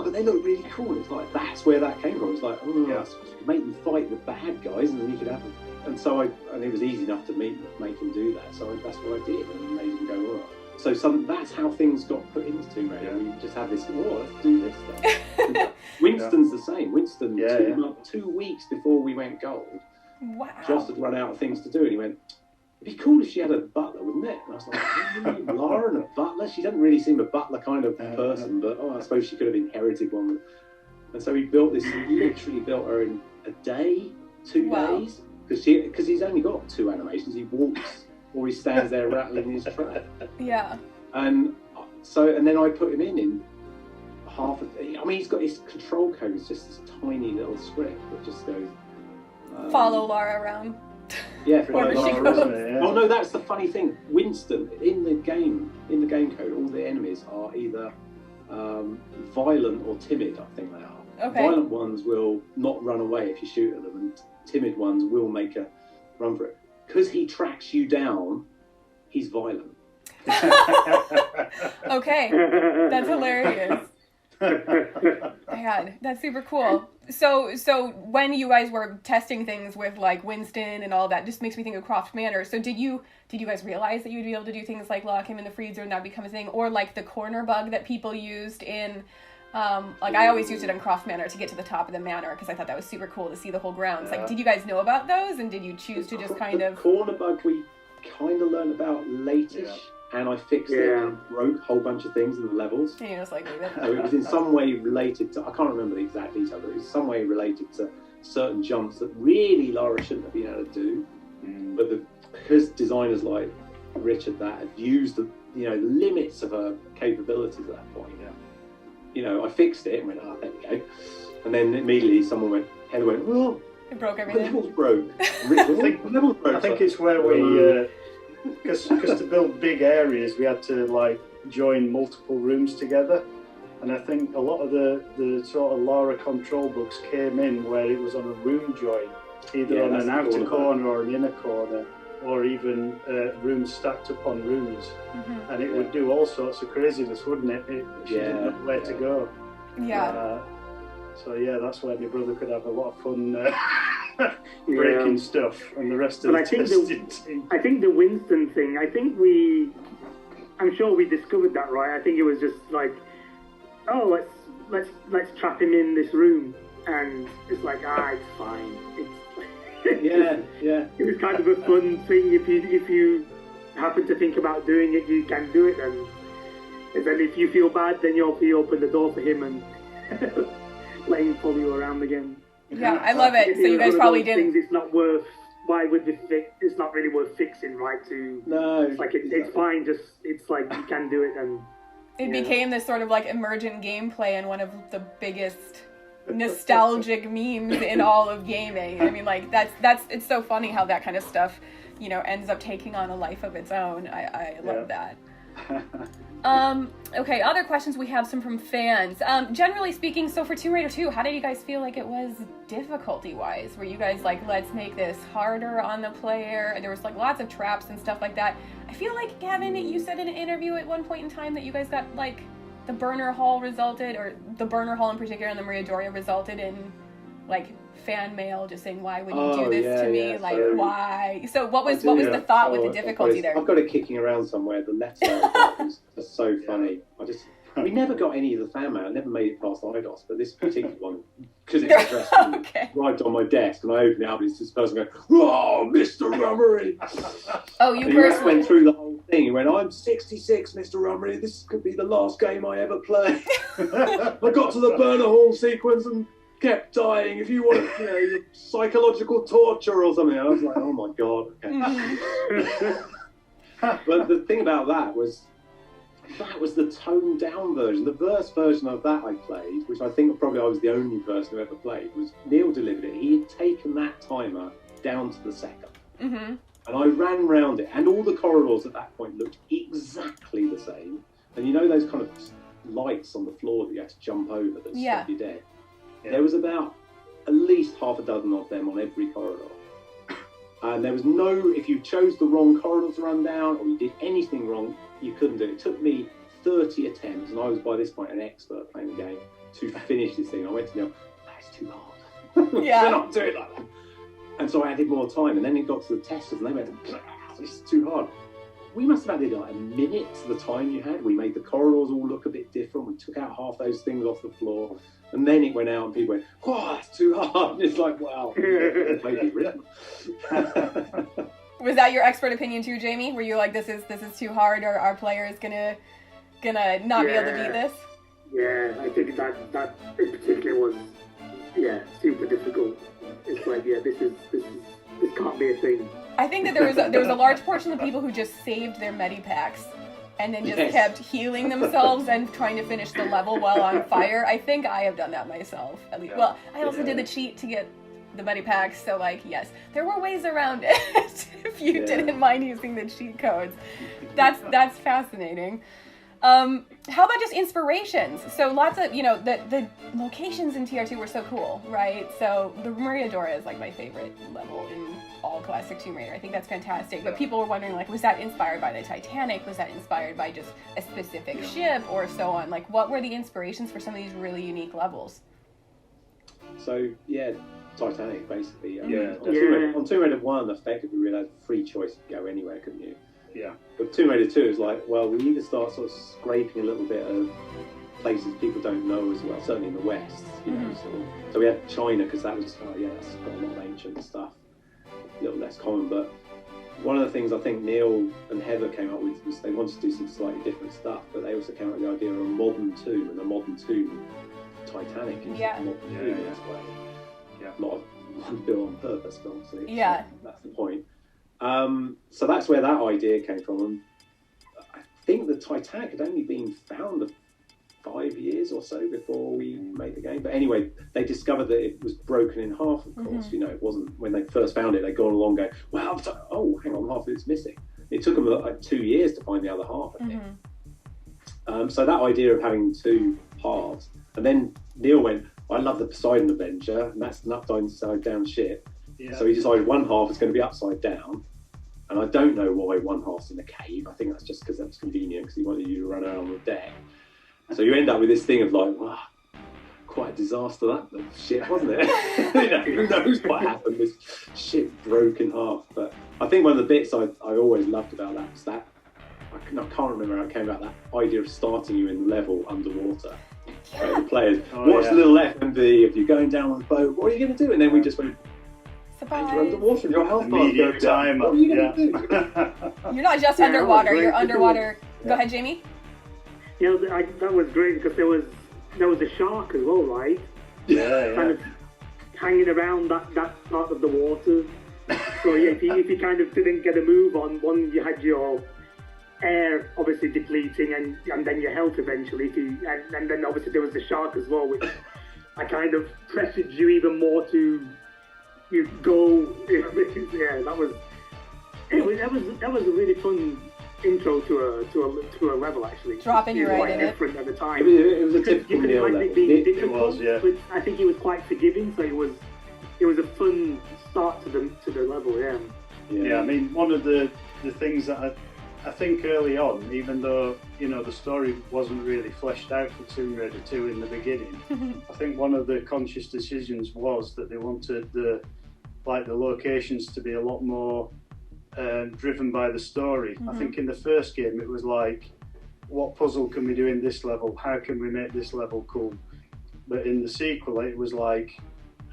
but they look really cool. It's like, that's where that came from. It's like, you could make them fight the bad guys and then you could have them. And so and it was easy enough to make him do that. So that's what I did and made him go, all right. So that's how things got put into Tomb Raider. We just had this, let's do this stuff. Winston's the same. Winston, 2 weeks before we went gold, Joss had run out of things to do, and he went, it'd be cool if she had a butler, wouldn't it? And I was like, Lara and a butler? She doesn't really seem a butler kind of person, but I suppose she could have inherited one. And so he literally built her in a day, 2 days, because he's only got 2 animations. He walks or he stands there rattling his tray. Yeah. And then I put him in half of it. I mean, he's got his control code is just this tiny little script that just goes, follow Lara around. Yeah, wherever she goes. Oh no, that's the funny thing. Winston in the game code, all the enemies are either violent or timid. I think they are. Okay. Violent ones will not run away if you shoot at them, and timid ones will make a run for it. Because he tracks you down, he's violent. Okay, that's hilarious. Man, that's super cool. So when you guys were testing things with like Winston and all that, just makes me think of Croft Manor. So did you guys realize that you'd be able to do things like lock him in the freezer and that become a thing, or like the corner bug that people used in like I always used it in Croft Manor to get to the top of the manor because I thought that was super cool to see the whole grounds. Like, did you guys know about those, and did you choose to just kind of... corner bug we kind of learned about late-ish, and I fixed it and broke a whole bunch of things in the levels. And you just like leave it. It was in some way related to, I can't remember the exact detail, but it was some way related to certain jumps that really Lara shouldn't have been able to do. But because designers like Richard that had used the limits of her capabilities at that point. I fixed it and went, there we go. And then immediately Heather went, well, it broke everything. The levels broke. The levels broke. I think it's where we, because to build big areas, we had to like join multiple rooms together. And I think a lot of the sort of Lara control books came in where it was on a room join, either on an outer corner or an inner corner, or even rooms stacked upon rooms. And it would do all sorts of craziness, wouldn't it? She didn't know where to go. Yeah. So that's where my brother could have a lot of fun breaking stuff, and the rest of the testing team. I think the Winston thing, I'm sure we discovered that, right? I think it was just like, oh, let's trap him in this room, and it's like, it's fine. It was kind of a fun thing. If you happen to think about doing it, you can do it, and then if you feel bad, then you open the door for him and let him follow you around again. Yeah, I love it. So you guys probably didn't. It's not worth. Why would you fix? It's not really worth fixing, right? No. It's like it's fine. It's like you can do it, and it became this sort of like emergent gameplay and one of the biggest nostalgic memes in all of gaming. I mean, like that's it's so funny how that kind of stuff, ends up taking on a life of its own. I love that. Okay, other questions we have some from fans. Generally speaking, so for Tomb Raider 2, how did you guys feel like it was difficulty-wise? Were you guys like, let's make this harder on the player? There was like lots of traps and stuff like that. I feel like, Gavin, you said in an interview at one point in time that you guys got like the burner hall resulted, or the burner hall in particular and the Maria Doria resulted in like fan mail just saying, why would you do this to me? Like, why? So what was the thought with the difficulty there? I've got it kicking around somewhere. The letter was so funny. We never got any of the fan mail. I never made it past IDOS, but this particular one, because it was addressed arrived on my desk, and I opened it up, and it's this person going, "Oh, Mr. Rummery!" Oh, you personally went through the whole thing. He went, "I'm 66, Mr. Rummery. This could be the last game I ever play." I got to the burner hall sequence and kept dying. If you want, psychological torture or something. I was like, oh my god. Okay. But the thing about that was the toned down version. The first version of that I played, which I think probably I was the only person who ever played, was Neil delivered it. He had taken that timer down to the second. And I ran round it, and all the corridors at that point looked exactly the same. And those kind of lights on the floor that you had to jump over that stop you dead. There was about at least half a dozen of them on every corridor. And there was if you chose the wrong corridor to run down or you did anything wrong, you couldn't do it. It took me 30 attempts, and I was by this point an expert playing the game, to finish this thing. I went to Neil, that's too hard. They're not doing it like that. And so I added more time, and then it got to the testers, and they went, this is too hard. We must have added like a minute to the time you had. We made the corridors all look a bit different. We took out half those things off the floor. And then it went out and people went, oh, that's too hard. And it's like, wow, maybe written. Was that your expert opinion too, Jamie? Were you like, this is too hard, or our player is gonna not be able to beat this? Yeah, I think that in particular was super difficult. It's like, this can't be a thing. I think that there was a large portion of people who just saved their medipacks and then just kept healing themselves and trying to finish the level while on fire. I think I have done that myself, at least. Well, I also did the cheat to get the medipacks, so like, yes, there were ways around it if you didn't mind using the cheat codes. That's fascinating. How about just inspirations? So lots of, the locations in TR2 were so cool, right? So the Rummery is like my favorite level in all classic Tomb Raider. I think that's fantastic. But people were wondering, like, was that inspired by the Titanic? Was that inspired by just a specific ship or so on? Like, what were the inspirations for some of these really unique levels? So, yeah, Titanic, basically. Yeah. On Tomb Raider 1, effectively, we had free choice to go anywhere, couldn't you? Yeah. But Tomb Raider 2 is like, well, we need to start sort of scraping a little bit of places people don't know as well, certainly in the West, you know. So we had China, because that was, that's got a lot of ancient stuff, a little less common. But one of the things I think Neil and Heather came up with was they wanted to do some slightly different stuff, but they also came up with the idea of a modern tomb, and a modern tomb, Titanic, is a modern tomb in its way. Yeah. Not one built on purpose, but obviously that's the point. So that's where that idea came from. And I think the Titanic had only been found 5 years or so before we made the game. But anyway, they discovered that it was broken in half, of course. You know, it wasn't, when they first found it, they'd gone along going, wow, hang on, half of it's missing. It took them like 2 years to find the other half, I think. So that idea of having two halves. And then Neil went, I love the Poseidon Adventure, and that's an upside down ship. Yeah. So he decided one half is going to be upside down. And I don't know why one half's in a cave. I think that's just because that's convenient, because he wanted you to run around on the deck. So you end up with this thing of like, wow, quite a disaster that shit, wasn't it? Who knows what happened? This ship broke in half. But I think one of the bits I always loved about that was that, I can't remember how it came about, that idea of starting you in the level underwater. So the players, what's the little FMV if you're going down on the boat, what are you going to do? And then we just went, and you're underwater and your health bar goes down. What are you going to do? You're not just underwater, you're underwater. Go ahead, Jamie. Yeah, that was great because there was a shark as well, right? Yeah. Kind of hanging around that part of the water. So yeah, if you kind of didn't get a move on, one, you had your air obviously depleting, and then your health eventually. And then obviously there was the shark as well, which I kind of pressured you even more to go. Yeah, that was a really fun intro to a level, actually. Dropping you right in it. Different at the time. It was a typical Neil level. It was, yeah. But I think he was quite forgiving, so it was a fun start to the level, yeah. Yeah, I mean, one of the things that I think early on, even though, the story wasn't really fleshed out for Tomb Raider 2 in the beginning, I think one of the conscious decisions was that they wanted the locations to be a lot more driven by the story. I think in the first game it was like, what puzzle can we do in this level? How can we make this level cool? But in the sequel it was like,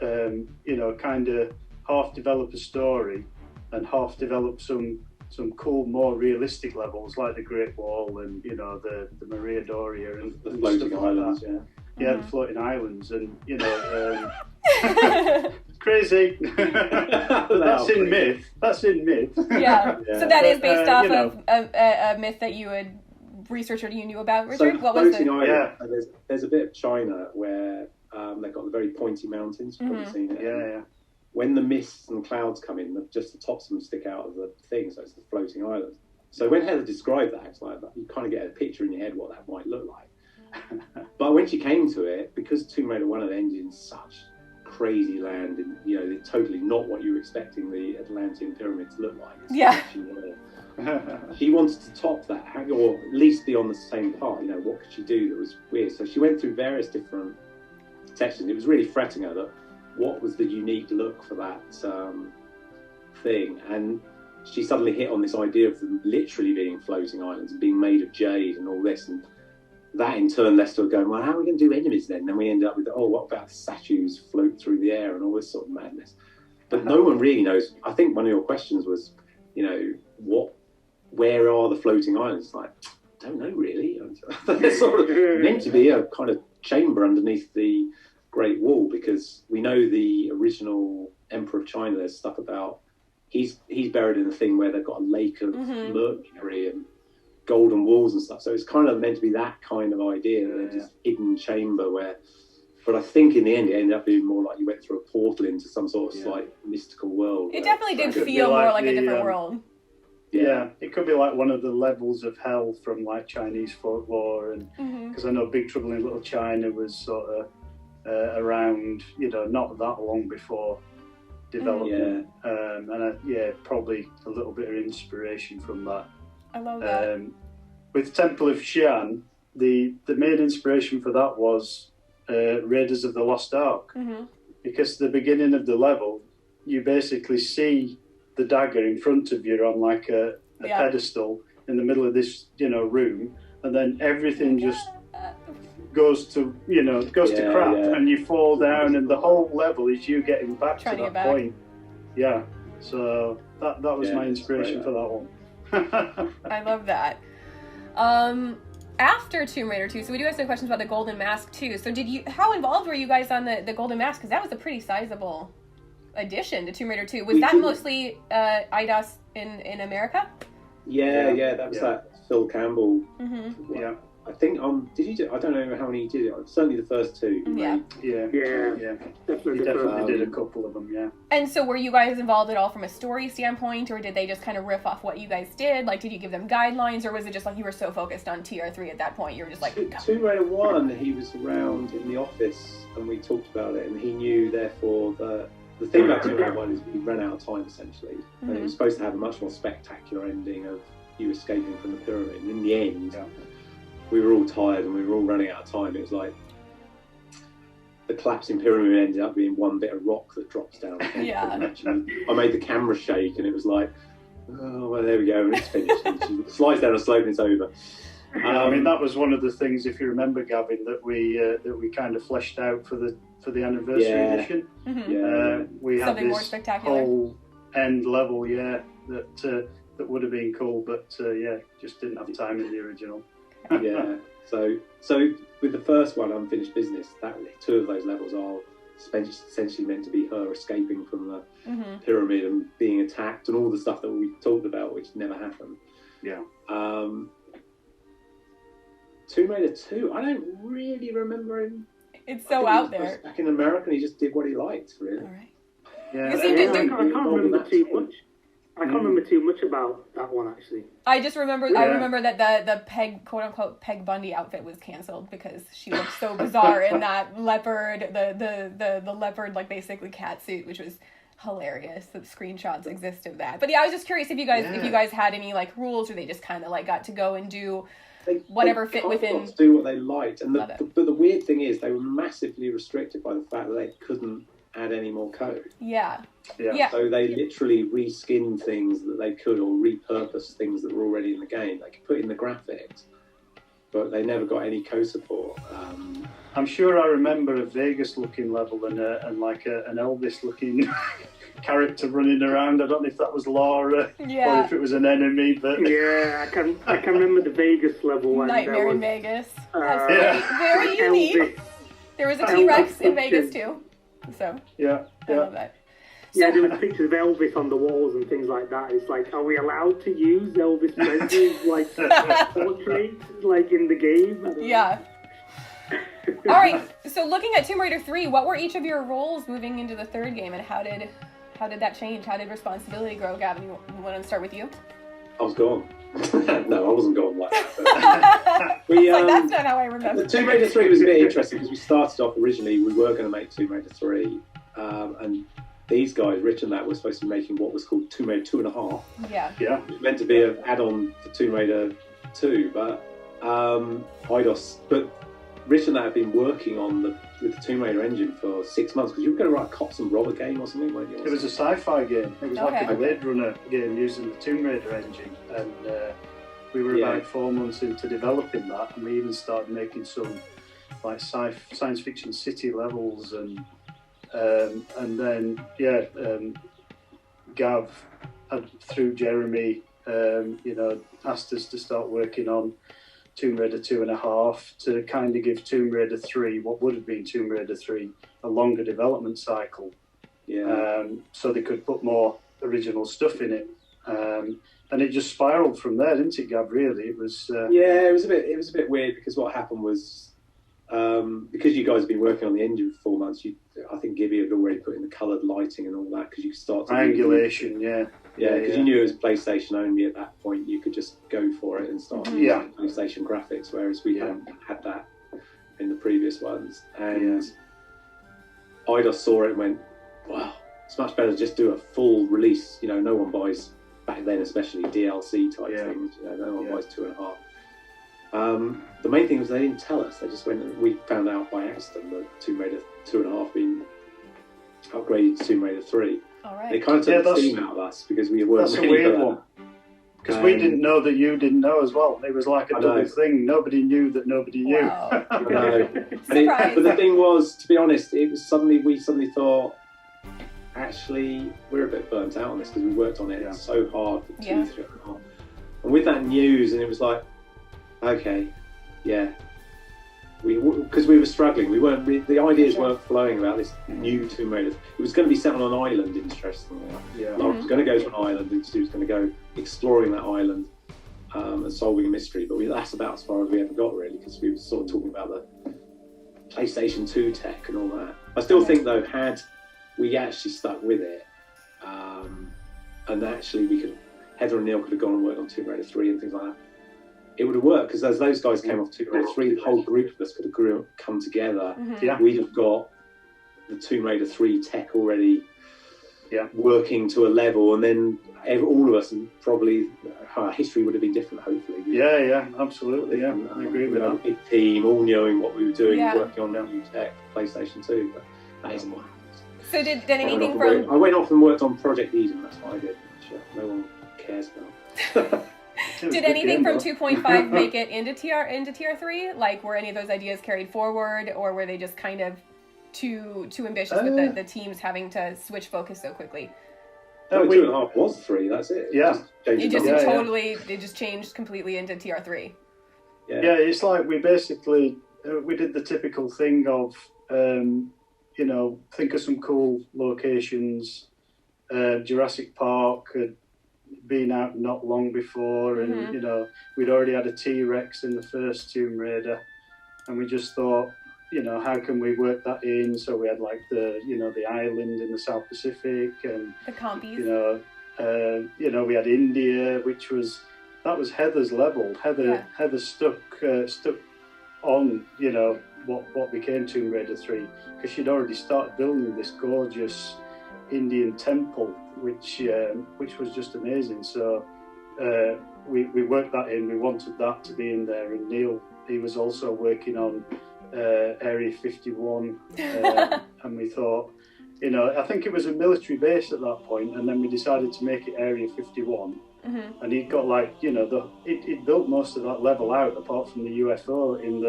kind of half develop a story and half develop some cool, more realistic levels like the Great Wall and the Maria Doria and the floating islands. The floating islands, and crazy. That's in myth. Yeah. So that is based off of a myth that you had researched or you knew about, Richard. So what was the? Island, there's a bit of China where they've got the very pointy mountains. You've probably seen it. Yeah. When the mists and clouds come in, just the tops of them stick out of the thing, so it's the floating island. So when Heather described that, it's like you kind of get a picture in your head what that might look like. But when she came to it, because Tomb Raider 1 had ended in such crazy land, and it's totally not what you were expecting the Atlantean pyramid to look like. She wanted to top that, or at least be on the same part. What could she do that was weird? So she went through various different textures. It was really fretting her that what was the unique look for that thing, and she suddenly hit on this idea of them literally being floating islands and being made of jade and all this, and that in turn led to her going, well, how are we going to do enemies then? And then we ended up with, what about statues float through the air and all this sort of madness. But no one really knows. I think one of your questions was, where are the floating islands? Like, I don't know really. They're sort of meant to be a kind of chamber underneath the Great Wall, because we know the original Emperor of China, there's stuff about, he's buried in a thing where they've got a lake of mercury and golden walls and stuff, so it's kind of meant to be that kind of idea, this hidden chamber where, but I think in the end it ended up being more like you went through a portal into some sort of slight mystical world. It definitely did feel more like a different world. Yeah, it could be like one of the levels of hell from like Chinese folklore, and because I know Big Trouble in Little China was sort of around, not that long before development, and probably a little bit of inspiration from that. I love that. With Temple of Xi'an, the main inspiration for that was Raiders of the Lost Ark, because the beginning of the level, you basically see the dagger in front of you on like a pedestal in the middle of this, room, and then everything just goes to crap, and you fall down, and the whole level is you getting back to that point. Yeah, so that was my inspiration for that one. I love that. After Tomb Raider 2, so we do have some questions about the Golden Mask too. So how involved were you guys on the Golden Mask? Because that was a pretty sizable addition to Tomb Raider 2. Was that mostly IDOS in America? Yeah, that was that Phil Campbell. Yeah. I think did you do? I don't know how many you did. Certainly the first two. Yeah. Definitely did a couple of them. Yeah. And so, were you guys involved at all from a story standpoint, or did they just kind of riff off what you guys did? Like, did you give them guidelines, or was it just like you were so focused on TR3 at that point, you were just like? Tomb Raider 1, he was around in the office, and we talked about it, and he knew. Therefore, the thing about Tomb Raider 1 is we ran out of time essentially, and it was supposed to have a much more spectacular ending of you escaping from the pyramid. And in the end. We were all tired and we were all running out of time. It was like the collapsing pyramid ended up being one bit of rock that drops down. Yeah. I made the camera shake and it was like, oh, well, there we go, and it's finished. And she slides down a slope and it's over. I mean, that was one of the things, if you remember, Gavin, that we kind of fleshed out for the anniversary edition. We had something this more spectacular whole end level, that would have been cool, but just didn't have time in the original. So with the first one, Unfinished Business, two of those levels are essentially meant to be her escaping from the pyramid and being attacked and all the stuff that we talked about, which never happened. Yeah. Tomb Raider 2, I don't really remember him. It's so out there. Back in America, and he just did what he liked, really. All right. Yeah. I can't remember too much. I can't remember too much about that one, actually. I just remember. I remember that the Peg, quote unquote, Peg Bundy outfit was canceled because she looked so bizarre in that leopard, the leopard, like basically cat suit, which was hilarious. The screenshots exist of that. But I was just curious if you guys had any like rules, or they just kind of like got to go and do whatever fit within. Do what they liked, and but the weird thing is they were massively restricted by the fact that they couldn't add any more code. Yeah. So they literally reskinned things that they could, or repurposed things that were already in the game. They could put in the graphics, but they never got any code support. I'm sure I remember a Vegas-looking level and like an Elvis-looking character running around. I don't know if that was Lara or if it was an enemy, but I can remember the Vegas level one. Nightmare in Vegas. Very unique. Elvis. There was a T-Rex in Vegas too. So I love that. There was pictures of Elvis on the walls and things like that. It's like, are we allowed to use Elvis Presley's like portrait like in the game? Yeah. All right. So looking at Tomb Raider 3, what were each of your roles moving into the third game, and how did that change? How did responsibility grow? Gavin, you want to start with you? I was gone. No, I wasn't gone like that. That's not how I remember. The Tomb Raider 3 was a bit interesting because we started off originally, we were going to make Tomb Raider 3, and these guys, Rich and that, were supposed to be making what was called Tomb Raider 2.5. Yeah. It was meant to be an add-on for Tomb Raider 2, but IDOS. But Rich and that had been working with the Tomb Raider engine for 6 months, because you were going to write a cops and robber game or something, weren't you? It was a sci-fi game. It was like a Blade Runner game using the Tomb Raider engine, and we were about 4 months into developing that, and we even started making some like science fiction city levels, and then Gav through Jeremy asked us to start working on Tomb Raider 2.5 to kind of give Tomb Raider 3, what would have been Tomb Raider 3, a longer development cycle. So they could put more original stuff in it. And it just spiraled from there, didn't it, Gav? Really, it was. It was a bit weird, because what happened was because you guys have been working on the engine for 4 months, I think Gibby had already put in the coloured lighting and all that, because you could start to triangulation, because you knew it was PlayStation only at that point. You could just go for it and start using PlayStation graphics, whereas we hadn't had that in the previous ones. And I just saw it and went, wow, it's much better to just do a full release. You know, no one buys, back then especially, DLC type things. You know, no one buys 2.5. The main thing was they didn't tell us. They just went. We found out by accident that Tomb Raider 2.5 been upgraded to Tomb Raider 3. All right. They kind of took the steam out of us because we weren't That's ready a weird for that. one. Because we didn't know that you didn't know as well. It was like a double thing. Nobody knew that nobody knew. Wow. I know. But the thing was, to be honest, it was we suddenly thought, actually, we're a bit burnt out on this because we worked on it so hard for 2.5. And with that news, and it was like, okay, because we were struggling. We weren't. The ideas weren't flowing about this new Tomb Raider. It was going to be set on an island, interestingly. Lara was going to go to an island, and she was going to go exploring that island and solving a mystery. But that's about as far as we ever got, really, because we were sort of talking about the PlayStation 2 tech and all that. I still think, though, had we actually stuck with it, and actually Heather and Neil could have gone and worked on Tomb Raider 3 and things like that, it would have worked, because as those guys came off Tomb Raider 3, the whole group of us could have come together. We'd have got the Tomb Raider 3 tech already working to a level, and then all of us, and probably our history would have been different, hopefully. Absolutely, I agree with that. A big team, all knowing what we were doing, working on new tech, PlayStation 2, but that isn't what happened. So did anything from... I went off and worked on Project Eden, that's what I did, which no one cares about. Did anything from 2.5 make it into TR3? Like, were any of those ideas carried forward, or were they just kind of too ambitious with the teams having to switch focus so quickly? No, 2.5 was 3. That's it. It just changed completely into TR3. It's like we basically we did the typical thing of think of some cool locations. Jurassic Park had been out not long before, and we'd already had a T-Rex in the first Tomb Raider, and we just thought, how can we work that in? So we had like the island in the South Pacific, and the compies. We had India, which was Heather's level. Heather stuck on what became Tomb Raider 3, because she'd already started building this gorgeous Indian temple, which was just amazing. So we worked that in. We wanted that to be in there, and Neil, he was also working on Area 51, and we thought, I think it was a military base at that point, and then we decided to make it Area 51. And he'd got he'd built most of that level out, apart from the UFO in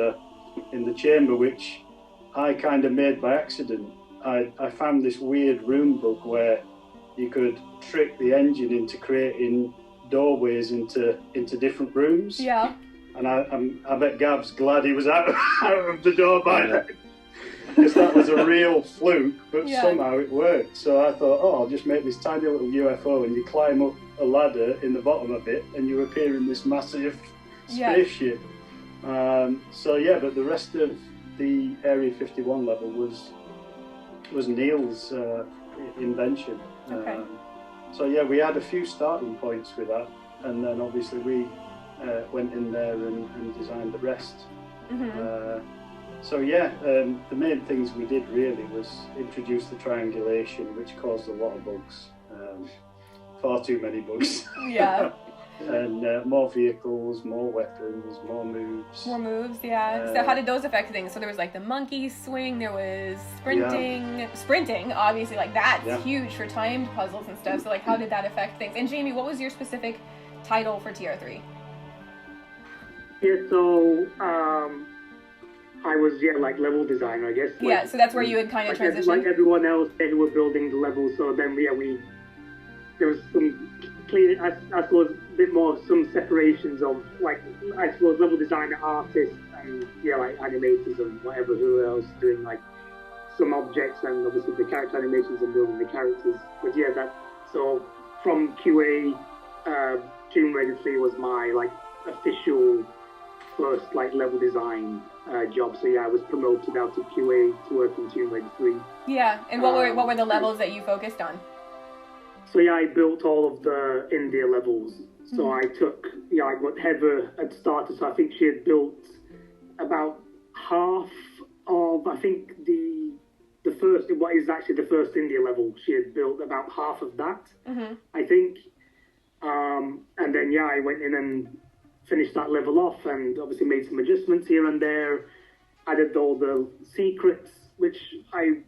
the chamber, which I kind of made by accident. I found this weird rune book where you could trick the engine into creating doorways into different rooms. Yeah. And I bet Gav's glad he was out of the door by then, because that was a real fluke, but somehow it worked. So I thought, I'll just make this tiny little UFO, and you climb up a ladder in the bottom of it, and you appear in this massive spaceship. But the rest of the Area 51 level was Neil's invention. Okay. We had a few starting points with that, and then obviously we went in there and designed the rest. The main things we did really was introduce the triangulation, which caused a lot of bugs, far too many bugs. Yeah. And more vehicles, more weapons, more moves. More moves, yeah. So how did those affect things? So there was like the monkey swing, there was sprinting, obviously, like that's huge for timed puzzles and stuff. So like, how did that affect things? And Jamie, what was your specific title for TR3? I was level designer, I guess. So that's where you had kind of transitioned. Like everyone else, they were building the levels. So then there was some clean, I suppose, a bit more, some separations of level designer, artists, and animators and whatever, who else doing some objects, and obviously the character animations and building the characters. But so from QA, Tomb Raider 3 was my official first like level design job. So yeah, I was promoted out of QA to work in Tomb Raider 3. Yeah, and what were the levels that you focused on? So yeah, I built all of the India levels. So I took, I got Heather had started, so I think she had built about half of, I think the first, what is actually the first India level, she had built about half of that, I think. And then yeah, I went in and finished that level off, and obviously made some adjustments here and there, added all the secrets, which I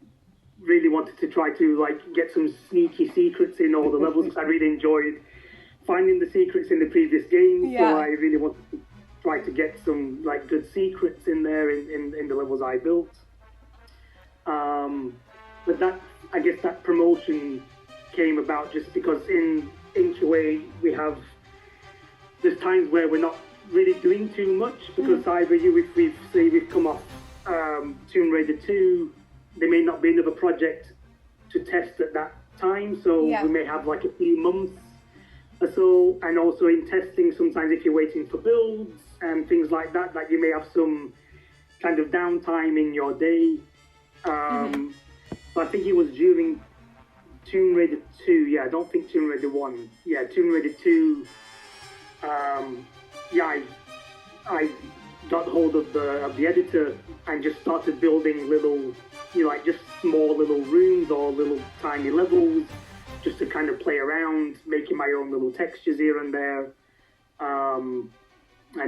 really wanted to try to like get some sneaky secrets in all the levels, because I really enjoyed finding the secrets in the previous games. Yeah. So I really wanted to try to get some like good secrets in there in the levels I built. But that, I guess that promotion came about just because in QA there's times where we're not really doing too much, because either if we've come off Tomb Raider 2, there may not be another project to test at that time, so we may have like a few months or so. And also in testing, sometimes if you're waiting for builds and things like that, like you may have some kind of downtime in your day. But I think it was during Tomb Raider 2, I don't think Tomb Raider 1. Yeah, Tomb Raider 2, I got hold of the editor and just started building little, like just small little rooms or little tiny levels, just to kind of play around, making my own little textures here and there. And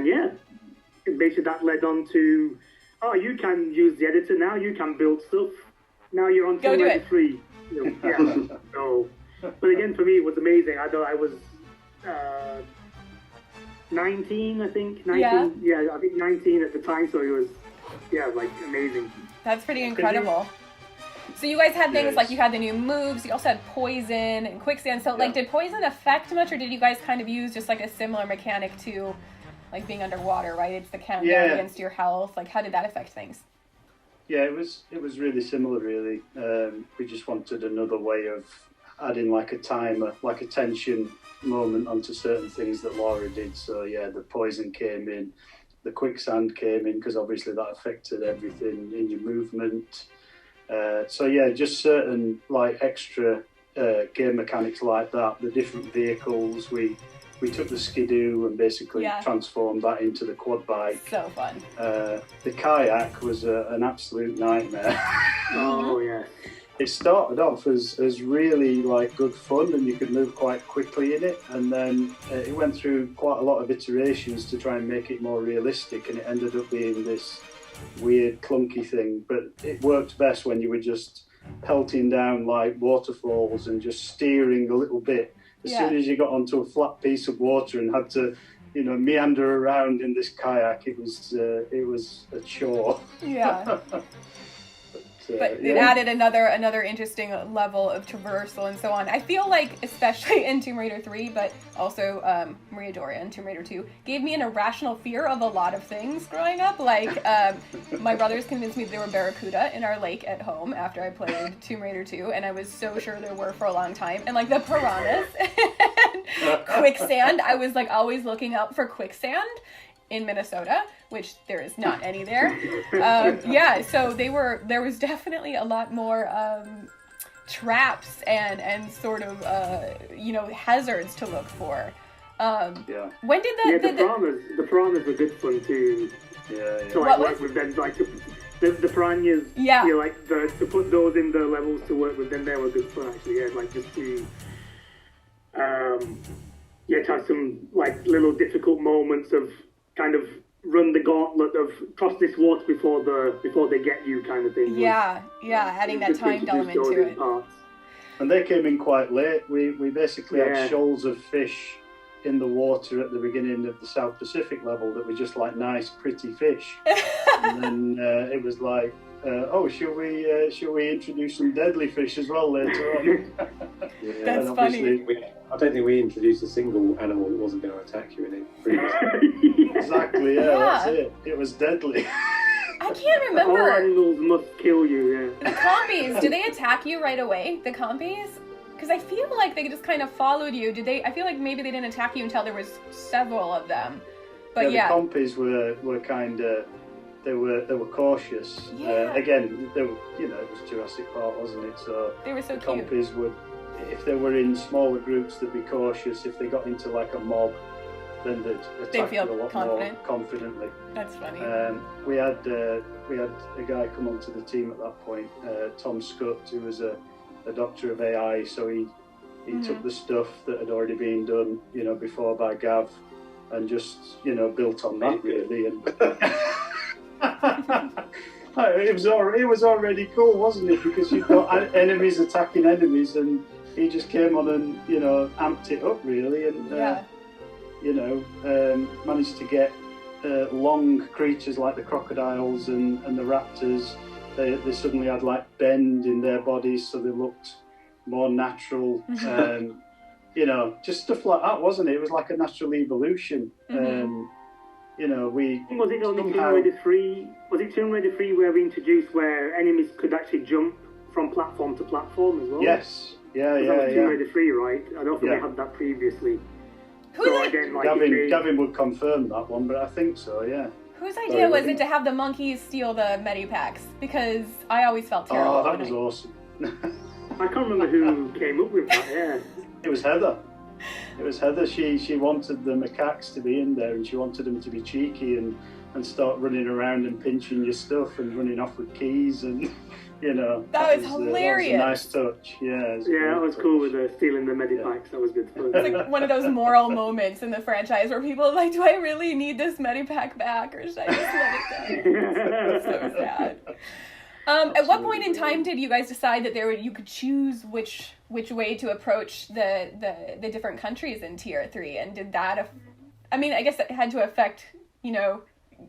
yeah, basically that led on to, you can use the editor now, you can build stuff. Now you're on Tomb Raider 3. So, but again, for me, it was amazing. I thought I was 19, I think. 19, yeah, I think 19 at the time, so it was, like, amazing. That's pretty incredible. So you guys had things like you had the new moves, you also had poison and quicksand. So, like, did poison affect much, or did you guys kind of use just, like, a similar mechanic to, like, being underwater, right? It's the countdown against your health. Like, how did that affect things? Yeah, it was really similar, really. We just wanted another way of adding like a timer, like a tension moment onto certain things that Lara did. So yeah, the poison came in, the quicksand came in, because obviously that affected everything in your movement. So yeah, just certain like extra game mechanics like that. The different vehicles, we took the skidoo and basically transformed that into the quad bike. So fun. The kayak was an absolute nightmare. Oh yeah. It started off as really like good fun, and you could move quite quickly in it, and then it went through quite a lot of iterations to try and make it more realistic, and it ended up being this weird clunky thing. But it worked best when you were just pelting down like waterfalls and just steering a little bit. As soon as you got onto a flat piece of water and had to, meander around in this kayak, it was a chore. Yeah. But it added another interesting level of traversal and so on. I feel like, especially in Tomb Raider 3, but also Maria Doria in Tomb Raider 2, gave me an irrational fear of a lot of things growing up. Like, my brothers convinced me there were barracuda in our lake at home after I played Tomb Raider 2, and I was so sure there were for a long time. And, like, the piranhas and quicksand, I was, like, always looking out for quicksand in Minnesota, which there is not any there. So there was definitely a lot more traps and sort of hazards to look for. When did the piranhas were good fun too. So I worked with them, like the piranhas. To put those in the levels to work with them, they were good fun actually. Like just to to have some like little difficult moments of kind of run the gauntlet of cross this water before they get you kind of thing. Adding that time element to it. Parts. And they came in quite late. We basically had shoals of fish in the water at the beginning of the South Pacific level that were just like nice, pretty fish. And then it was like, should we introduce some deadly fish as well later on? That's funny. I don't think we introduced a single animal that wasn't going to attack you in it previously. Exactly, that's it. It was deadly. I can't remember. All animals must kill you, The compies, do they attack you right away? The compies? Because I feel like they just kind of followed you. I feel like maybe they didn't attack you until there was several of them. But the compies were kind of, they were cautious. Yeah. Again, they were, it was Jurassic Park, wasn't it? So they were so the cute. compies would, if they were in smaller groups, they'd be cautious. If they got into like a mob, then they'd attack you a lot more confidently. That's funny. We had a guy come onto the team at that point, Tom Scott, who was a doctor of AI. So he took the stuff that had already been done, before by Gav, and just built on that really. And it was already cool, wasn't it? Because you've got enemies attacking enemies, and he just came on and amped it up really, and managed to get long creatures like the crocodiles and the raptors. They suddenly had like bend in their bodies, so they looked more natural. Just stuff like that, wasn't it? It was like a natural evolution. Was it on Tomb Raider 3? Was it Tomb Raider 3 where we introduced where enemies could actually jump from platform to platform as well? Yes. Yeah. Tomb Raider 3, right? I don't think they had that previously. Gavin would confirm that one, but I think so, yeah. Whose idea was it to have the monkeys steal the medipacks? Because I always felt terrible. Oh, that was awesome. I can't remember who came up with that, yeah. It was Heather. She wanted the macaques to be in there, and she wanted them to be cheeky and start running around and pinching your stuff and running off with keys, and that was hilarious. That was a nice touch. Yeah, that was cool with stealing the medipacks. That was good fun. It's like one of those moral moments in the franchise where people are like, do I really need this medipack back, or should I just let it go? It's so sad. At what point in time did you guys decide that you could choose which way to approach the different countries in Tier 3? And did that, I guess that had to affect,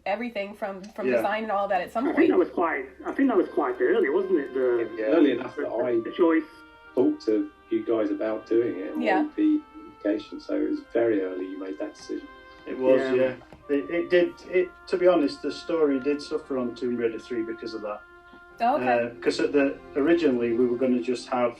everything from design and all of that at some point. I think that was quite early, wasn't it? Early enough that the choice. Talked to you guys about doing it. And the indication, so it was very early you made that decision. It was, yeah. It did. To be honest, the story did suffer on Tomb Raider 3 because of that. Oh, okay. Because originally we were going to just have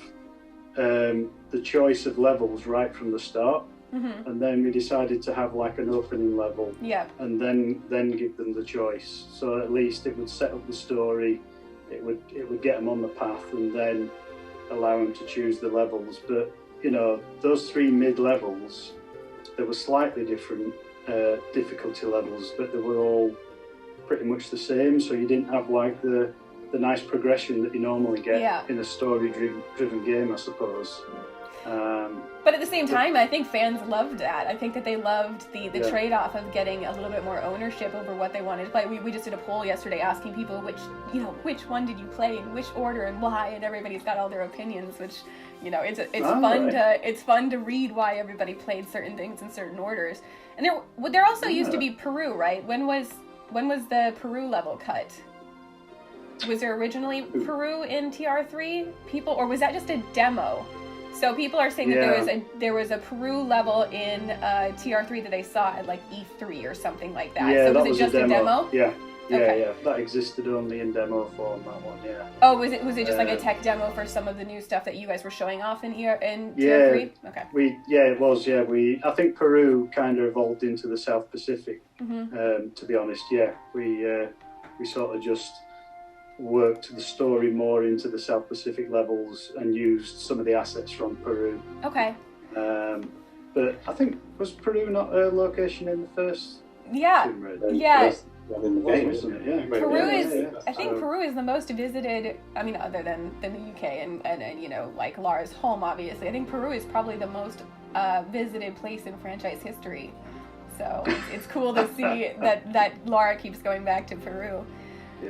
the choice of levels right from the start, and then we decided to have like an opening level, and then give them the choice. So at least it would set up the story, it would get them on the path, and then allow them to choose the levels. But those 3 mid levels, there were slightly different difficulty levels, but they were all pretty much the same. So you didn't have like the nice progression that you normally get in a story-driven game, I suppose. But at the same time, I think fans loved that. I think that they loved the trade-off of getting a little bit more ownership over what they wanted to play. We just did a poll yesterday asking people which one did you play, in which order, and why, and everybody's got all their opinions, which it's fun to read why everybody played certain things in certain orders. And there also used to be Peru, right? When was the Peru level cut? Was there originally Peru in TR3 people, or was that just a demo? So people are saying that there was a Peru level in TR3 that they saw at like E3 or something like that. Yeah, so that was it just a demo? Yeah. That existed only in demo form. That one, yeah. Oh, was it just like a tech demo for some of the new stuff that you guys were showing off in TR3? Okay. It was. Yeah, I think Peru kind of evolved into the South Pacific. To be honest, we sort of just worked the story more into the South Pacific levels and used some of the assets from Peru. Okay. But I think, was Peru not a location in the first? Yeah. In the game, isn't it? Yeah. Peru is. I think Peru is the most visited. Other than the UK and like Lara's home, obviously. I think Peru is probably the most visited place in franchise history. So it's cool to see that Lara keeps going back to Peru.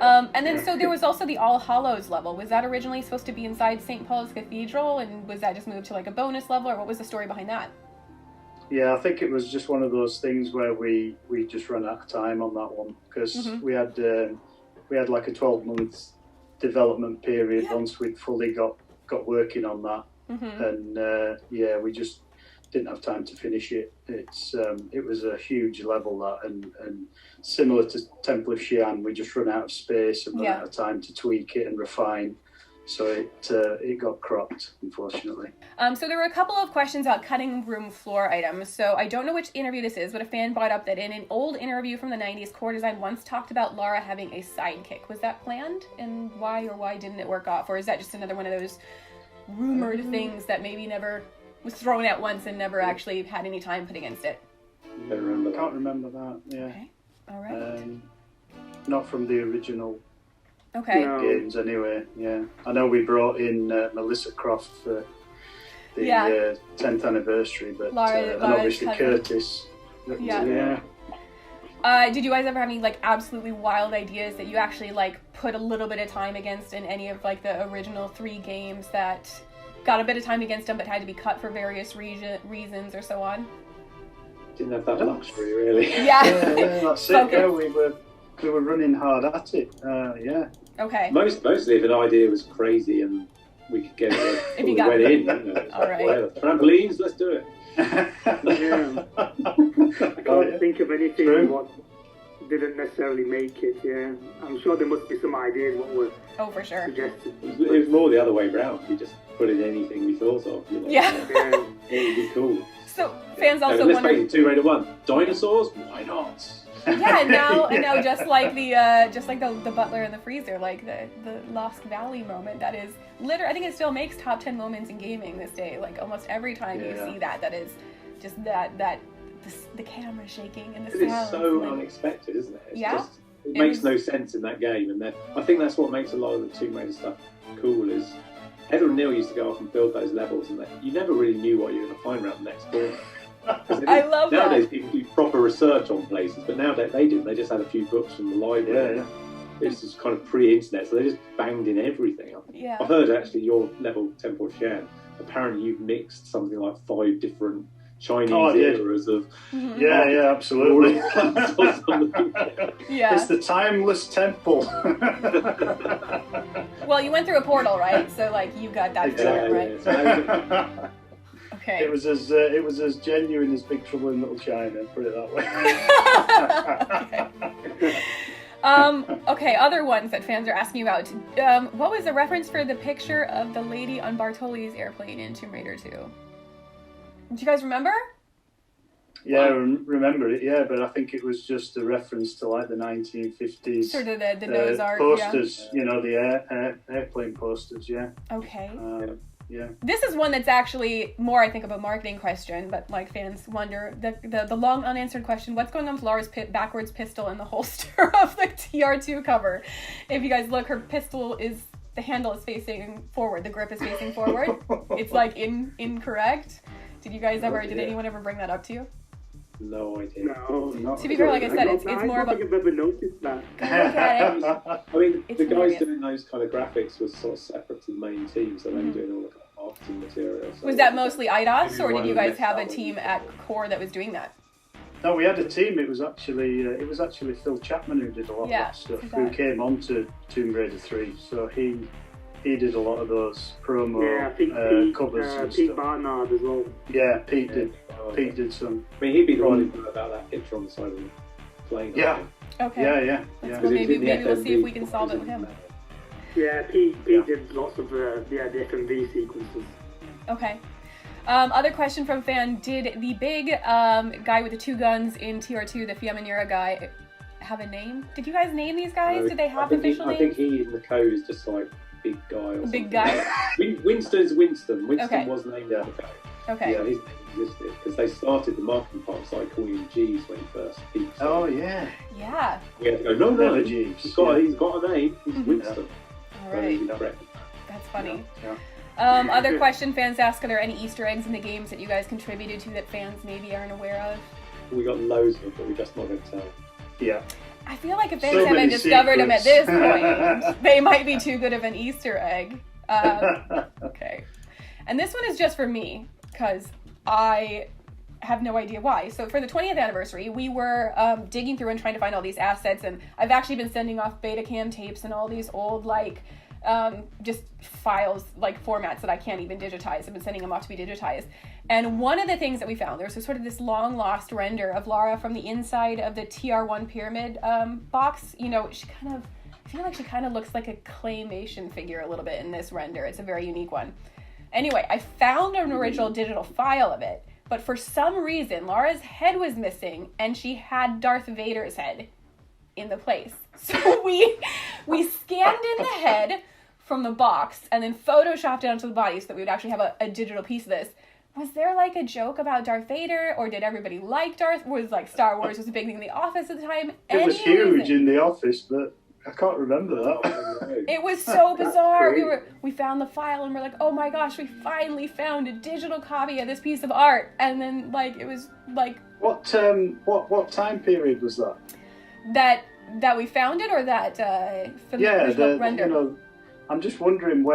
And then so there was also the All Hallows level. Was that originally supposed to be inside St. Paul's Cathedral, and was that just moved to like a bonus level, or what was the story behind that? Yeah, I think it was just one of those things where we just ran out of time on that one, because we had like a 12-month development period once we'd fully got working on that, and we just didn't have time to finish it. It was a huge level, that, and similar to Temple of Xi'an, we just run out of space and run out of time to tweak it and refine. so it got cropped, unfortunately. So there were a couple of questions about cutting room floor items. So I don't know which interview this is, but a fan brought up that in an old interview from the 90s, Core Design once talked about Lara having a sidekick. Was that planned? And why or why didn't it work off? Or is that just another one of those rumored things that maybe never was thrown out once and never actually had any time put against it? I Can't remember that, yeah. Okay, all right. Not from the original Okay. No. games anyway, yeah. I know we brought in Melissa Croft for the 10th anniversary, but Lara's and obviously cousin. Curtis. Yeah. Did you guys ever have any like absolutely wild ideas that you actually like put a little bit of time against in any of like the original 3 games that got a bit of time against them but had to be cut for various reasons or so on? Didn't have that luxury, really. Yeah. Yeah, that's it. Yeah, we were running hard at it. Yeah. Okay. Mostly if an idea was crazy and we could get it, If you we got went it. in. You know, All right. whatever. Trampolines, let's do it. Yeah. I can't think of anything True. what didn't necessarily make it, yeah. I'm sure there must be some ideas what were Oh, for sure. suggested. It was more the other way round. We just put in anything we thought of. You know? Yeah. Yeah. It would be cool. So fans And also let's wonder. face it, Tomb Raider 1. Dinosaurs? Why not? Yeah, and now just like the butler in the freezer, like the Lost Valley moment, that is literally, I think it still makes top 10 moments in gaming this day. Like almost every time you see that is just the camera shaking and the Because sound. it's so unexpected, isn't it? It's Yeah. just, it It makes was- no sense in that game, and I think that's what makes a lot of the Tomb Raider stuff cool. Is Heather and Neil used to go off and build those levels, and you never really knew what you were going to find around the next corner. I love that. Nowadays people do proper research on places, but nowadays they didn't. They just had a few books from the library. Yeah. This is kind of pre-internet, so they just banged in everything. Yeah. I've heard actually your level Temple of Shan. Apparently you've mixed something like 5 different Chinese I did. eras of Mhm. Yeah, absolutely. or something. Yeah. It's the timeless temple. Well, you went through a portal, right? So like you got that Exactly. feeling, right? Okay. It was as genuine as Big Trouble in Little China. Put it that way. Okay, other ones that fans are asking about. What was the reference for the picture of the lady on Bartoli's airplane in Tomb Raider 2? Do you guys remember? Yeah, I remember it. Yeah, but I think it was just a reference to like the 1950s Sort of the nose art, posters. You know, the airplane posters. Yeah. yeah. Okay. Yeah. This is one that's actually more, I think, of a marketing question, but like fans wonder the long unanswered question: what's going on with Lara's backwards pistol in the holster of the TR2 cover? If you guys look, her pistol the handle is facing forward, the grip is facing forward. It's like incorrect. Did anyone ever bring that up to you? No idea. No. To be fair, like I said, it's more I of a. don't think I've ever noticed that. Go look at it. I mean, It's the guys hilarious. doing those kind of graphics was sort of separate to the main team, so they were doing all the kind of marketing material. So Was that mostly IDOS, or did Maybe you one guys of have the a next team at Core that was doing that? No, we had a team. It was actually Phil Chapman who did a lot of that stuff. Who came on to Tomb Raider 3, so he did a lot of those promo Yeah, I think covers and Pete stuff. Barnard as well. Yeah, Pete did. Oh, Pete did some. I mean, he'd be the one who knew about that picture on the side of the plane. Yeah. Okay. Yeah. Well, Because it was maybe in the we'll see if FMV we can solve it with him. Yeah, Pete did lots of the FMV sequences. Okay. Other question from fan: did the big guy with the 2 guns in TR2, the Fiamanera guy, have a name? Did you guys name these guys? Did they have official I think names? he in the code is just like big guy or something. Big guy? Winston's Winston. Winston Okay. was named in the code. Okay. Yeah, his name existed because they started the marketing part by calling him G's when he first peaked. Oh yeah. Yeah. We had to go, no, Never Jeeves. he's got a name. He's Winston. All So right. he's correct. That's funny. Yeah. Other question fans ask: are there any Easter eggs in the games that you guys contributed to that fans maybe aren't aware of? We got loads of them, but we're just not going to tell. Yeah. I feel like if fans So haven't many discovered them at this secrets. point, they might be too good of an Easter egg. Okay. And this one is just for me, because I have no idea why. So for the 20th anniversary, we were digging through and trying to find all these assets, and I've actually been sending off Betacam tapes and all these old, just files, formats that I can't even digitize. I've been sending them off to be digitized. And one of the things that we found, there's sort of this long lost render of Lara from the inside of the TR1 pyramid box. You know, she kind of I feel like she kind of looks like a claymation figure a little bit in this render. It's a very unique one. Anyway, I found an original digital file of it, but for some reason, Lara's head was missing, and she had Darth Vader's head in the place. So we scanned in the head from the box and then photoshopped it onto the body so that we would actually have a digital piece of this. Was there like a joke about Darth Vader, or did everybody like Was like Star Wars was a big thing in the office at the time? It was huge in the office, but I can't remember that. It was so bizarre. We found the file and we're like, oh my gosh, we finally found a digital copy of this piece of art. And then like it was like what time period was that? That we found it, or that for the original render? You know, I'm just wondering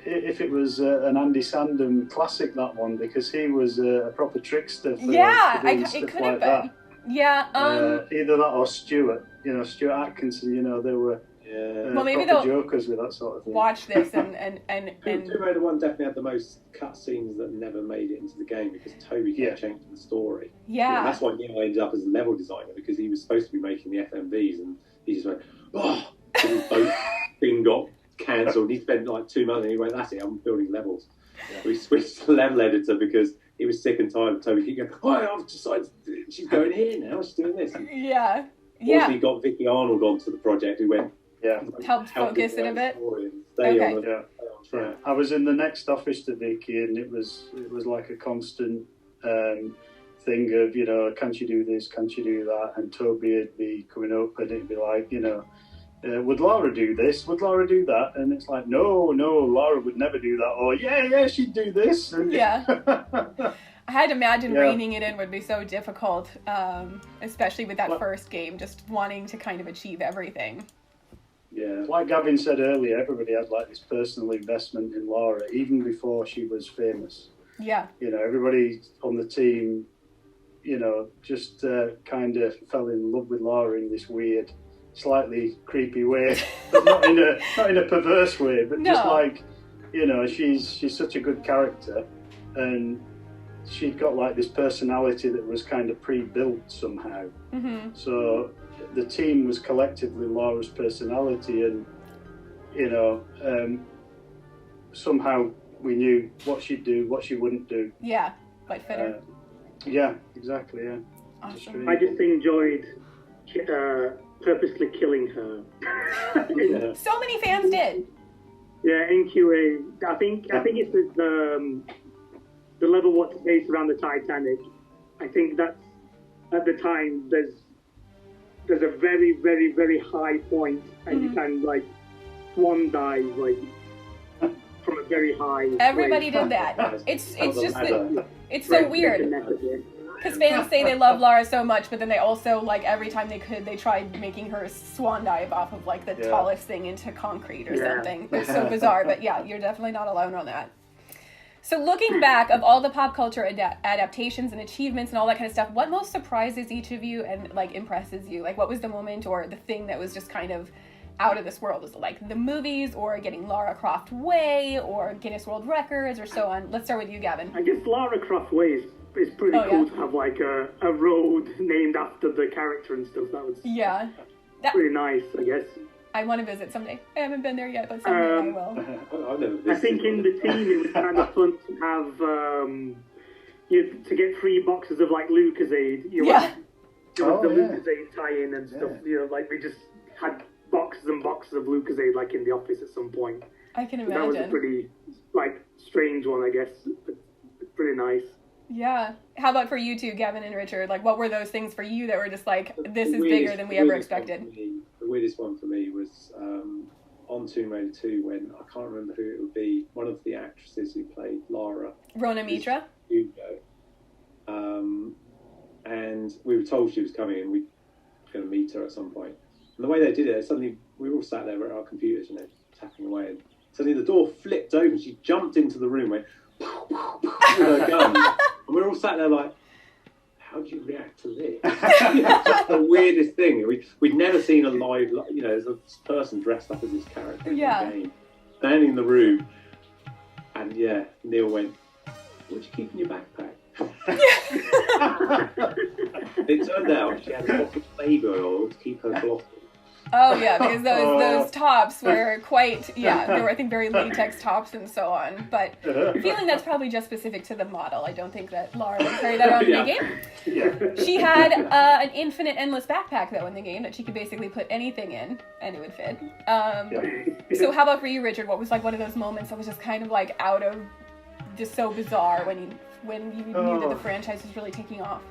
if it was an Andy Sandham classic, that one, because he was a proper trickster for it could have been. That. Yeah. Either that or Stuart Atkinson, they were well, maybe proper jokers with that sort of thing. Watch this and Tomb Raider 1 definitely had the most cutscenes that never made it into the game because Toby kept changing the story. Yeah. And that's why Neil ended up as a level designer, because he was supposed to be making the FMVs and he just went, oh, his boat thing got cancelled. He spent like 2 months and he went, that's it, I'm building levels. Yeah. So he switched to the level editor because he was sick and tired of Toby keep going, oh, I've decided she's going here now, she's doing this. And also he got Vicky Arnold onto the project who went, helped focus it a bit. Stay on track. I was in the next office to Vicky, and it was like a constant thing of, can't you do this, can't you do that? And Toby would be coming up and it'd be like, would Lara do this? Would Lara do that? And it's like, no, Lara would never do that. Or yeah, she'd do this. And I had to imagine reining it in would be so difficult, especially with that first game, just wanting to kind of achieve everything. Yeah, like Gavin said earlier, everybody had like this personal investment in Lara even before she was famous. Yeah. Everybody on the team, just kind of fell in love with Lara in this weird, slightly creepy way, but not in a perverse way, but just like, she's such a good character, and she'd got like this personality that was kind of pre-built somehow. Mm-hmm. So the team was collectively Lara's personality, and somehow we knew what she'd do, what she wouldn't do. Yeah, like fitter. Yeah, exactly. Yeah. Awesome. I just enjoyed purposely killing her. So many fans did. Yeah, in QA, I think it's the level what's based around the Titanic. I think that's at the time there's a very, very, very high point, and you can like swan dive like from a very high. Everybody place. Did that. It's just that it's so weird. Because fans say they love Lara so much, but then they also, like, every time they could, they tried making her swan dive off of, like, the tallest thing into concrete or something. It's so bizarre, but yeah, you're definitely not alone on that. So looking back of all the pop culture adaptations and achievements and all that kind of stuff, what most surprises each of you and, like, impresses you? Like, what was the moment or the thing that was just kind of out of this world? Was it, like, the movies or getting Lara Croft Way or Guinness World Records or so on? Let's start with you, Gavin. I guess Lara Croft Way is pretty cool to have, like, a road named after the character and stuff. That was pretty nice, I guess. I want to visit someday. I haven't been there yet, but someday I will. I've never visited. I think in the team it was kind of fun to have, to get 3 boxes of, like, Lucozade. The Lucozade tie-in and stuff. Like, we just had boxes and boxes of Lucozade, like, in the office at some point. I can imagine. That was a pretty, like, strange one, I guess. But pretty nice. Yeah. How about for you two, Gavin and Richard? Like, what were those things for you that were just like, this is bigger than we ever expected? The weirdest one for me was on Tomb Raider 2 when, I can't remember who it would be, one of the actresses who played Lara. Rona Mitra? Hugo. And we were told she was coming and we were going to meet her at some point. And the way they did it, suddenly we were all sat there at our computers, tapping away. And suddenly the door flipped open. She jumped into the room, went, with her gun. And we're all sat there like, how do you react to this? Just the weirdest thing. We'd never seen a live, there's a person dressed up as this character in the game, standing in the room. And Neil went, what do you keep in your backpack? It turned out she had a bottle of baby oil to keep her glossy. Oh yeah, because those tops were quite they were I think very latex tops and so on. But feeling that's probably just specific to the model. I don't think that Lara would carry that around in the game. Yeah. She had an infinite endless backpack though in the game that she could basically put anything in and it would fit. So how about for you, Richard? What was like one of those moments that was just kind of like out of just so bizarre when you knew that the franchise was really taking off?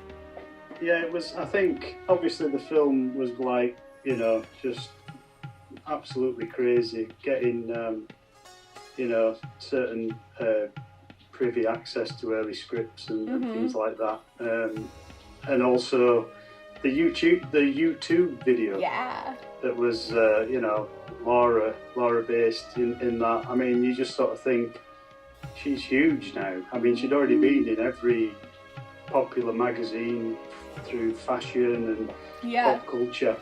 Yeah, it was. I think obviously the film was like, you know, just absolutely crazy. Getting, you know, certain privy access to early scripts and things like that, and also the YouTube video. Yeah. That was, you know, Lara based in that. I mean, you just sort of think she's huge now. I mean, she'd already been in every popular magazine through fashion and pop culture.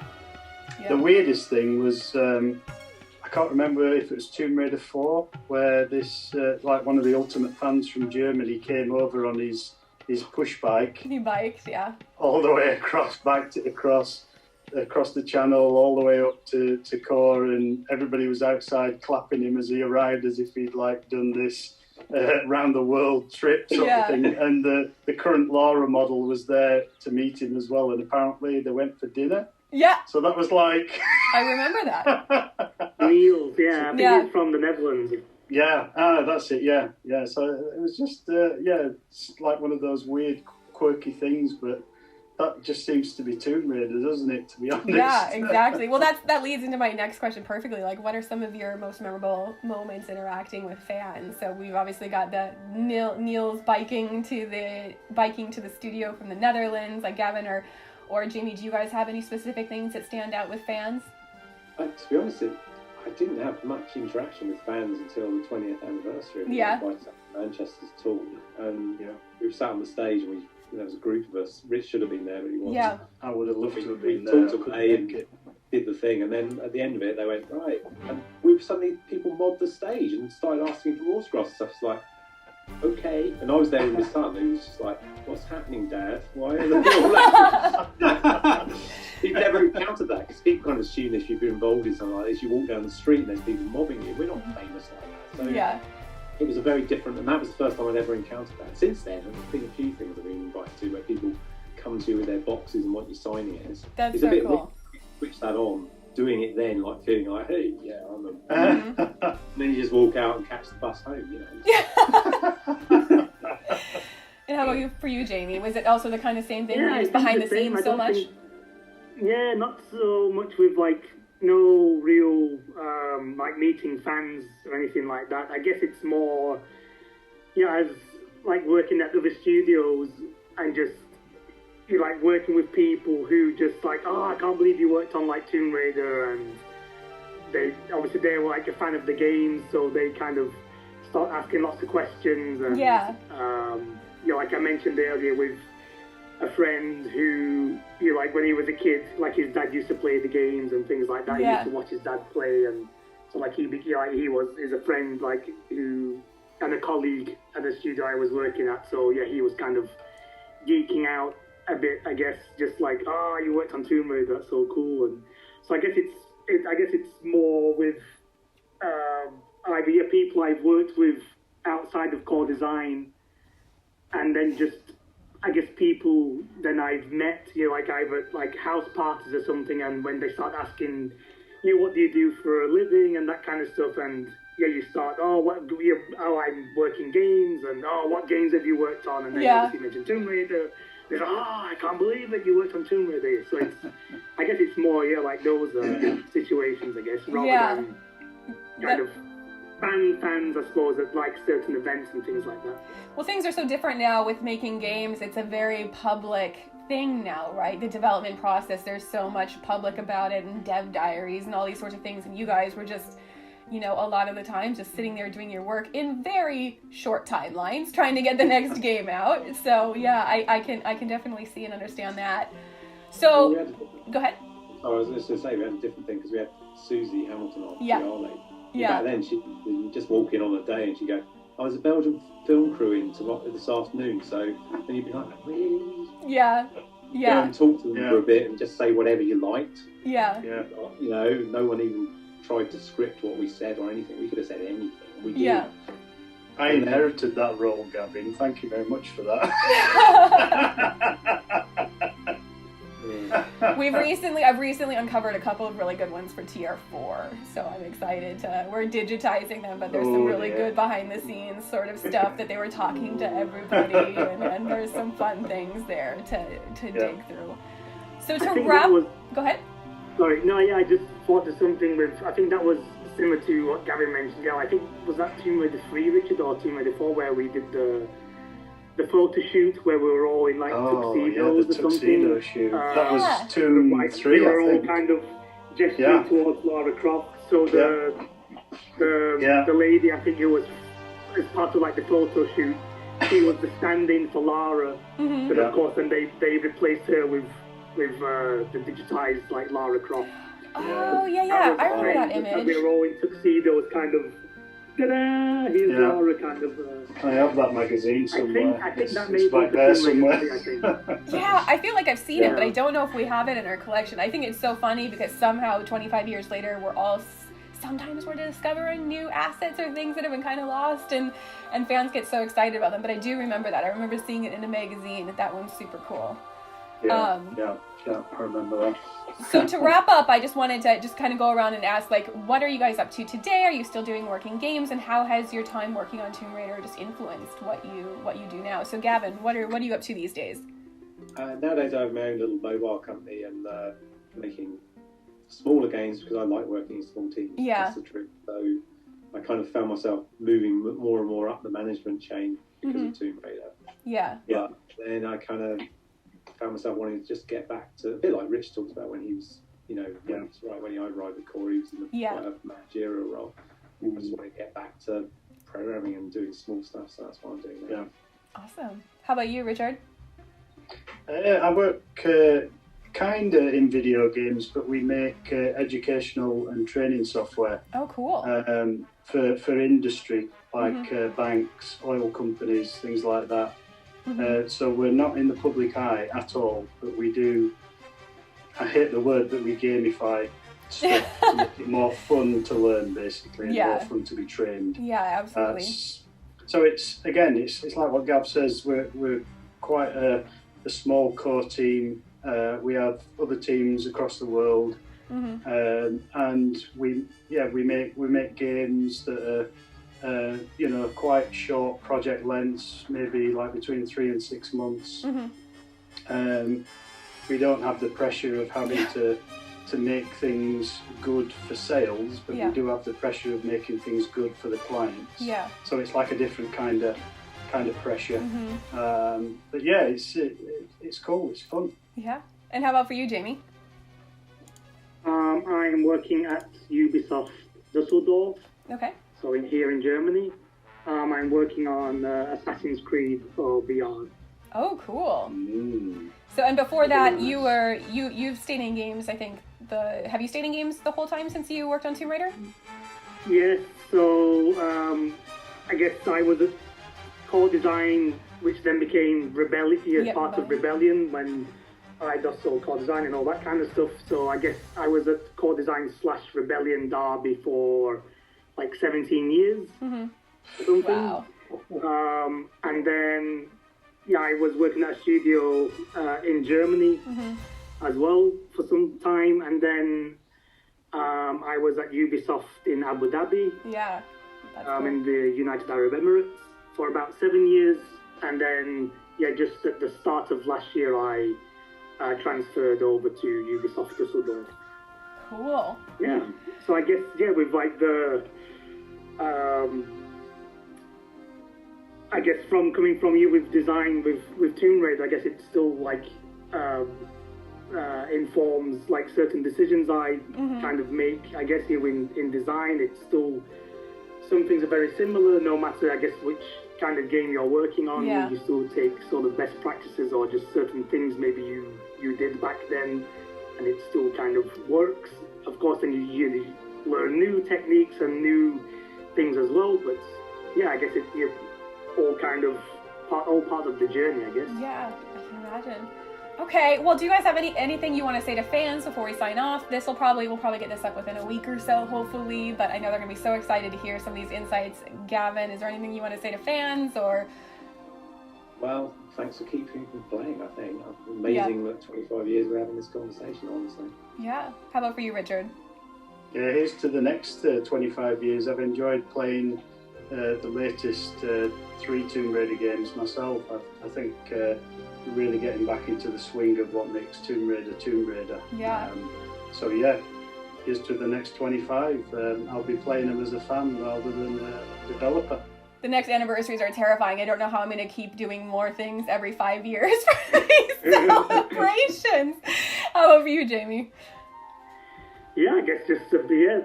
Yeah. The weirdest thing was, I can't remember if it was Tomb Raider 4, where this, like one of the Ultimate fans from Germany came over on his push bike. New bikes, yeah. All the way across the channel, all the way up to Core, and everybody was outside clapping him as he arrived, as if he'd like done this round the world trip sort of thing. And the current Lara model was there to meet him as well, and apparently they went for dinner. Yeah. So that was like... I remember that. Meals, yeah. I think it's from the Netherlands. Yeah, that's it, yeah. So it was just, it's like one of those weird, quirky things, but that just seems to be Tomb Raider, doesn't it, to be honest? Yeah, exactly. Well, that leads into my next question perfectly. Like, what are some of your most memorable moments interacting with fans? So we've obviously got the Niels biking to the studio from the Netherlands, like Gavin or Jamie. Do you guys have any specific things that stand out with fans? To be honest, I didn't have much interaction with fans until the 20th anniversary of Manchester's tour. And we sat on the stage and there was a group of us. Rich should have been there, but he wasn't. Yeah. I would have loved to have been there. We talked to May and did the thing, and then at the end of it, they went, right. And suddenly people mobbed the stage and started asking for autographs and stuff. It's like, okay. And I was there with my son, who was just like, what's happening, Dad? Why are they all like... He'd never encountered that, because people kind of assume if you've been involved in something like this, you walk down the street and there's people mobbing you. We're not famous like that. So it was a very different, and that was the first time I'd ever encountered that. Since then, I think a few things I've been invited to where people come to you with their boxes and want you signing it. That's it's so a bit cool. Switch that on, doing it then, like feeling like, hey, yeah, I'm a... And then you just walk out and catch the bus home, you know. And how about for you, Jamie? Was it also the kind of same thing? Yeah, where you're behind the scenes so much? Yeah, not so much with like no real like meeting fans or anything like that. I guess it's more, as like working at other studios and just like working with people who just like, oh, I can't believe you worked on like Tomb Raider, and they were like a fan of the game, so they kind of start asking lots of questions. And like I mentioned earlier with a friend who, like when he was a kid, like his dad used to play the games and things like that. He used to watch his dad play, and so like is a friend like who, and a colleague at the studio I was working at. So yeah, he was kind of geeking out a bit, I guess, just like, oh, you worked on Tomb Raider, that's so cool. And so I guess it's more with either people I've worked with outside of core design, and then just I guess people then I've met, like either like house parties or something, and when they start asking, what do you do for a living and that kind of stuff, and you start, I'm working games, and what games have you worked on, and then obviously mention Tomb Raider. They're like, I can't believe that you worked on Tomb Raider. So it's, I guess it's more like those situations, I guess, rather than kind of fans, I suppose, at like certain events and things like that. Well, things are so different now with making games. It's a very public thing now, right? The development process, there's so much public about it, and dev diaries and all these sorts of things. And you guys were just, a lot of the time just sitting there doing your work in very short timelines, trying to get the next game out. So yeah, I can definitely see and understand that. So go ahead. I was just going to say we had a different thing because we had Susie Hamilton on. Yeah. Back then, you just walk in on a day and she'd go, I was a Belgian film crew in this afternoon, so then you'd be like, really? Yeah. Yeah. and talk to them for a bit and just say whatever you liked. Yeah. You know, no one even tried to script what we said or anything. We could have said anything. We did. Yeah. I inherited that role, Gavin. Thank you very much for that. I've recently uncovered a couple of really good ones for TR4, so I'm excited. We're digitizing them, but there's some really good behind the scenes sort of stuff that they were talking to everybody, and there's some fun things there to dig through. So to wrap, go ahead. Sorry, no, yeah, I just thought of something with, I think that was similar to what Gavin mentioned. Yeah, I think, was that Tomb Raider 3, Richard, or Tomb Raider 4, where we did the photo shoot where we were all in like tuxedos the or something. tuxedo shoot. That was Tomb 3, we were I all think. kind of gesturing towards Lara Croft. So the lady, I think it was as part of like the photo shoot, she was the stand-in for Lara. But of course, then they replaced her with the digitized like Lara Croft. Oh yeah, I remember that image. We were all in tuxedos, kind of. Ta-da! Here's Lara, kind of. I have that magazine somewhere. I think that may it's back there somewhere. Yeah, I feel like I've seen it, but I don't know if we have it in our collection. I think it's so funny because somehow 25 years later, sometimes we're discovering new assets or things that have been kind of lost, and fans get so excited about them. But I do remember that. I remember seeing it in a magazine. That one's super cool. Yeah, I remember that. So to wrap up, I just wanted to just kind of go around and ask, like, what are you guys up to today? Are you still doing working games, and how has your time working on Tomb Raider just influenced what you do now? So Gavin, what are you up to these days? Nowadays I have my own little mobile company and making smaller games because I like working in small teams. Yeah. That's the truth. So I kind of found myself moving more and more up the management chain because of Tomb Raider. Yeah. But then I kind of found myself wanting to just get back to a bit like Rich talked about when he was, when I arrived at Core, he was in a managerial role. I just want to get back to programming and doing small stuff, so that's what I'm doing now. Awesome. How about you, Richard? I work kind of in video games, but we make educational and training software. Oh, cool. For industry, like banks, oil companies, things like that. So we're not in the public eye at all, but we do, I hate the word, but we gamify stuff to make it more fun to learn, basically, and more fun to be trained. Yeah, absolutely. So it's like what Gav says, we're quite a small core team. We have other teams across the world, and we make games that are quite short project lengths, maybe like between 3 and 6 months. We don't have the pressure of having to make things good for sales, but we do have the pressure of making things good for the clients. Yeah. So it's like a different kind of pressure. But yeah, it's cool. It's fun. Yeah. And how about for you, Jamie? I am working at Ubisoft Düsseldorf. Okay. So here in Germany, I'm working on Assassin's Creed for VR. Oh, cool. So, and before that, you've stayed in games. I think have you stayed in games the whole time since you worked on Tomb Raider? Yes. So I guess I was at core design, which then became Rebellion, part of Rebellion when I just saw core design and all that kind of stuff. So I guess I was at core design / Rebellion Derby for like 17 years. Something. Wow. And then, I was working at a studio in Germany as well for some time. And then I was at Ubisoft in Abu Dhabi. Yeah. That's cool. In the United Arab Emirates for about 7 years. And then, just at the start of last year, I transferred over to Ubisoft Düsseldorf. Cool. Yeah. So I guess, with like the... I guess coming from you with design with Tomb Raider, I guess it still like informs like certain decisions I kind of make. I guess here in design, it's still some things are very similar. No matter I guess which kind of game you're working on, you still take sort of best practices or just certain things maybe you did back then, and it still kind of works. Of course, then you learn new techniques and new things as well, but I guess you're all kind of part of the journey, I guess. Yeah, I can imagine. Okay, well, do you guys have anything you want to say to fans before we sign off? We'll probably get this up within a week or so, hopefully, but I know they're going to be so excited to hear some of these insights. Gavin, is there anything you want to say to fans, or? Well, thanks for keeping people playing, I think. Amazing that 25 years we're having this conversation, honestly. Yeah. How about for you, Richard? Yeah, here's to the next 25 years. I've enjoyed playing the latest 3 Tomb Raider games myself. I think really getting back into the swing of what makes Tomb Raider. Yeah. So yeah, here's to the next 25. I'll be playing them as a fan rather than a developer. The next anniversaries are terrifying. I don't know how I'm going to keep doing more things every 5 years for these celebrations. How about for you, Jamie? Yeah, I guess just a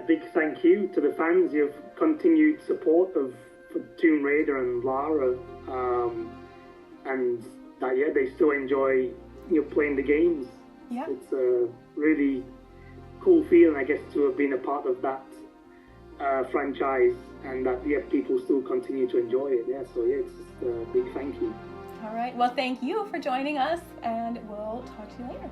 big thank you to the fans. Your continued support of Tomb Raider and Lara, and that they still enjoy playing the games. Yeah, it's a really cool feeling, I guess, to have been a part of that franchise, and that people still continue to enjoy it. Yeah, so it's just a big thank you. All right. Well, thank you for joining us, and we'll talk to you later.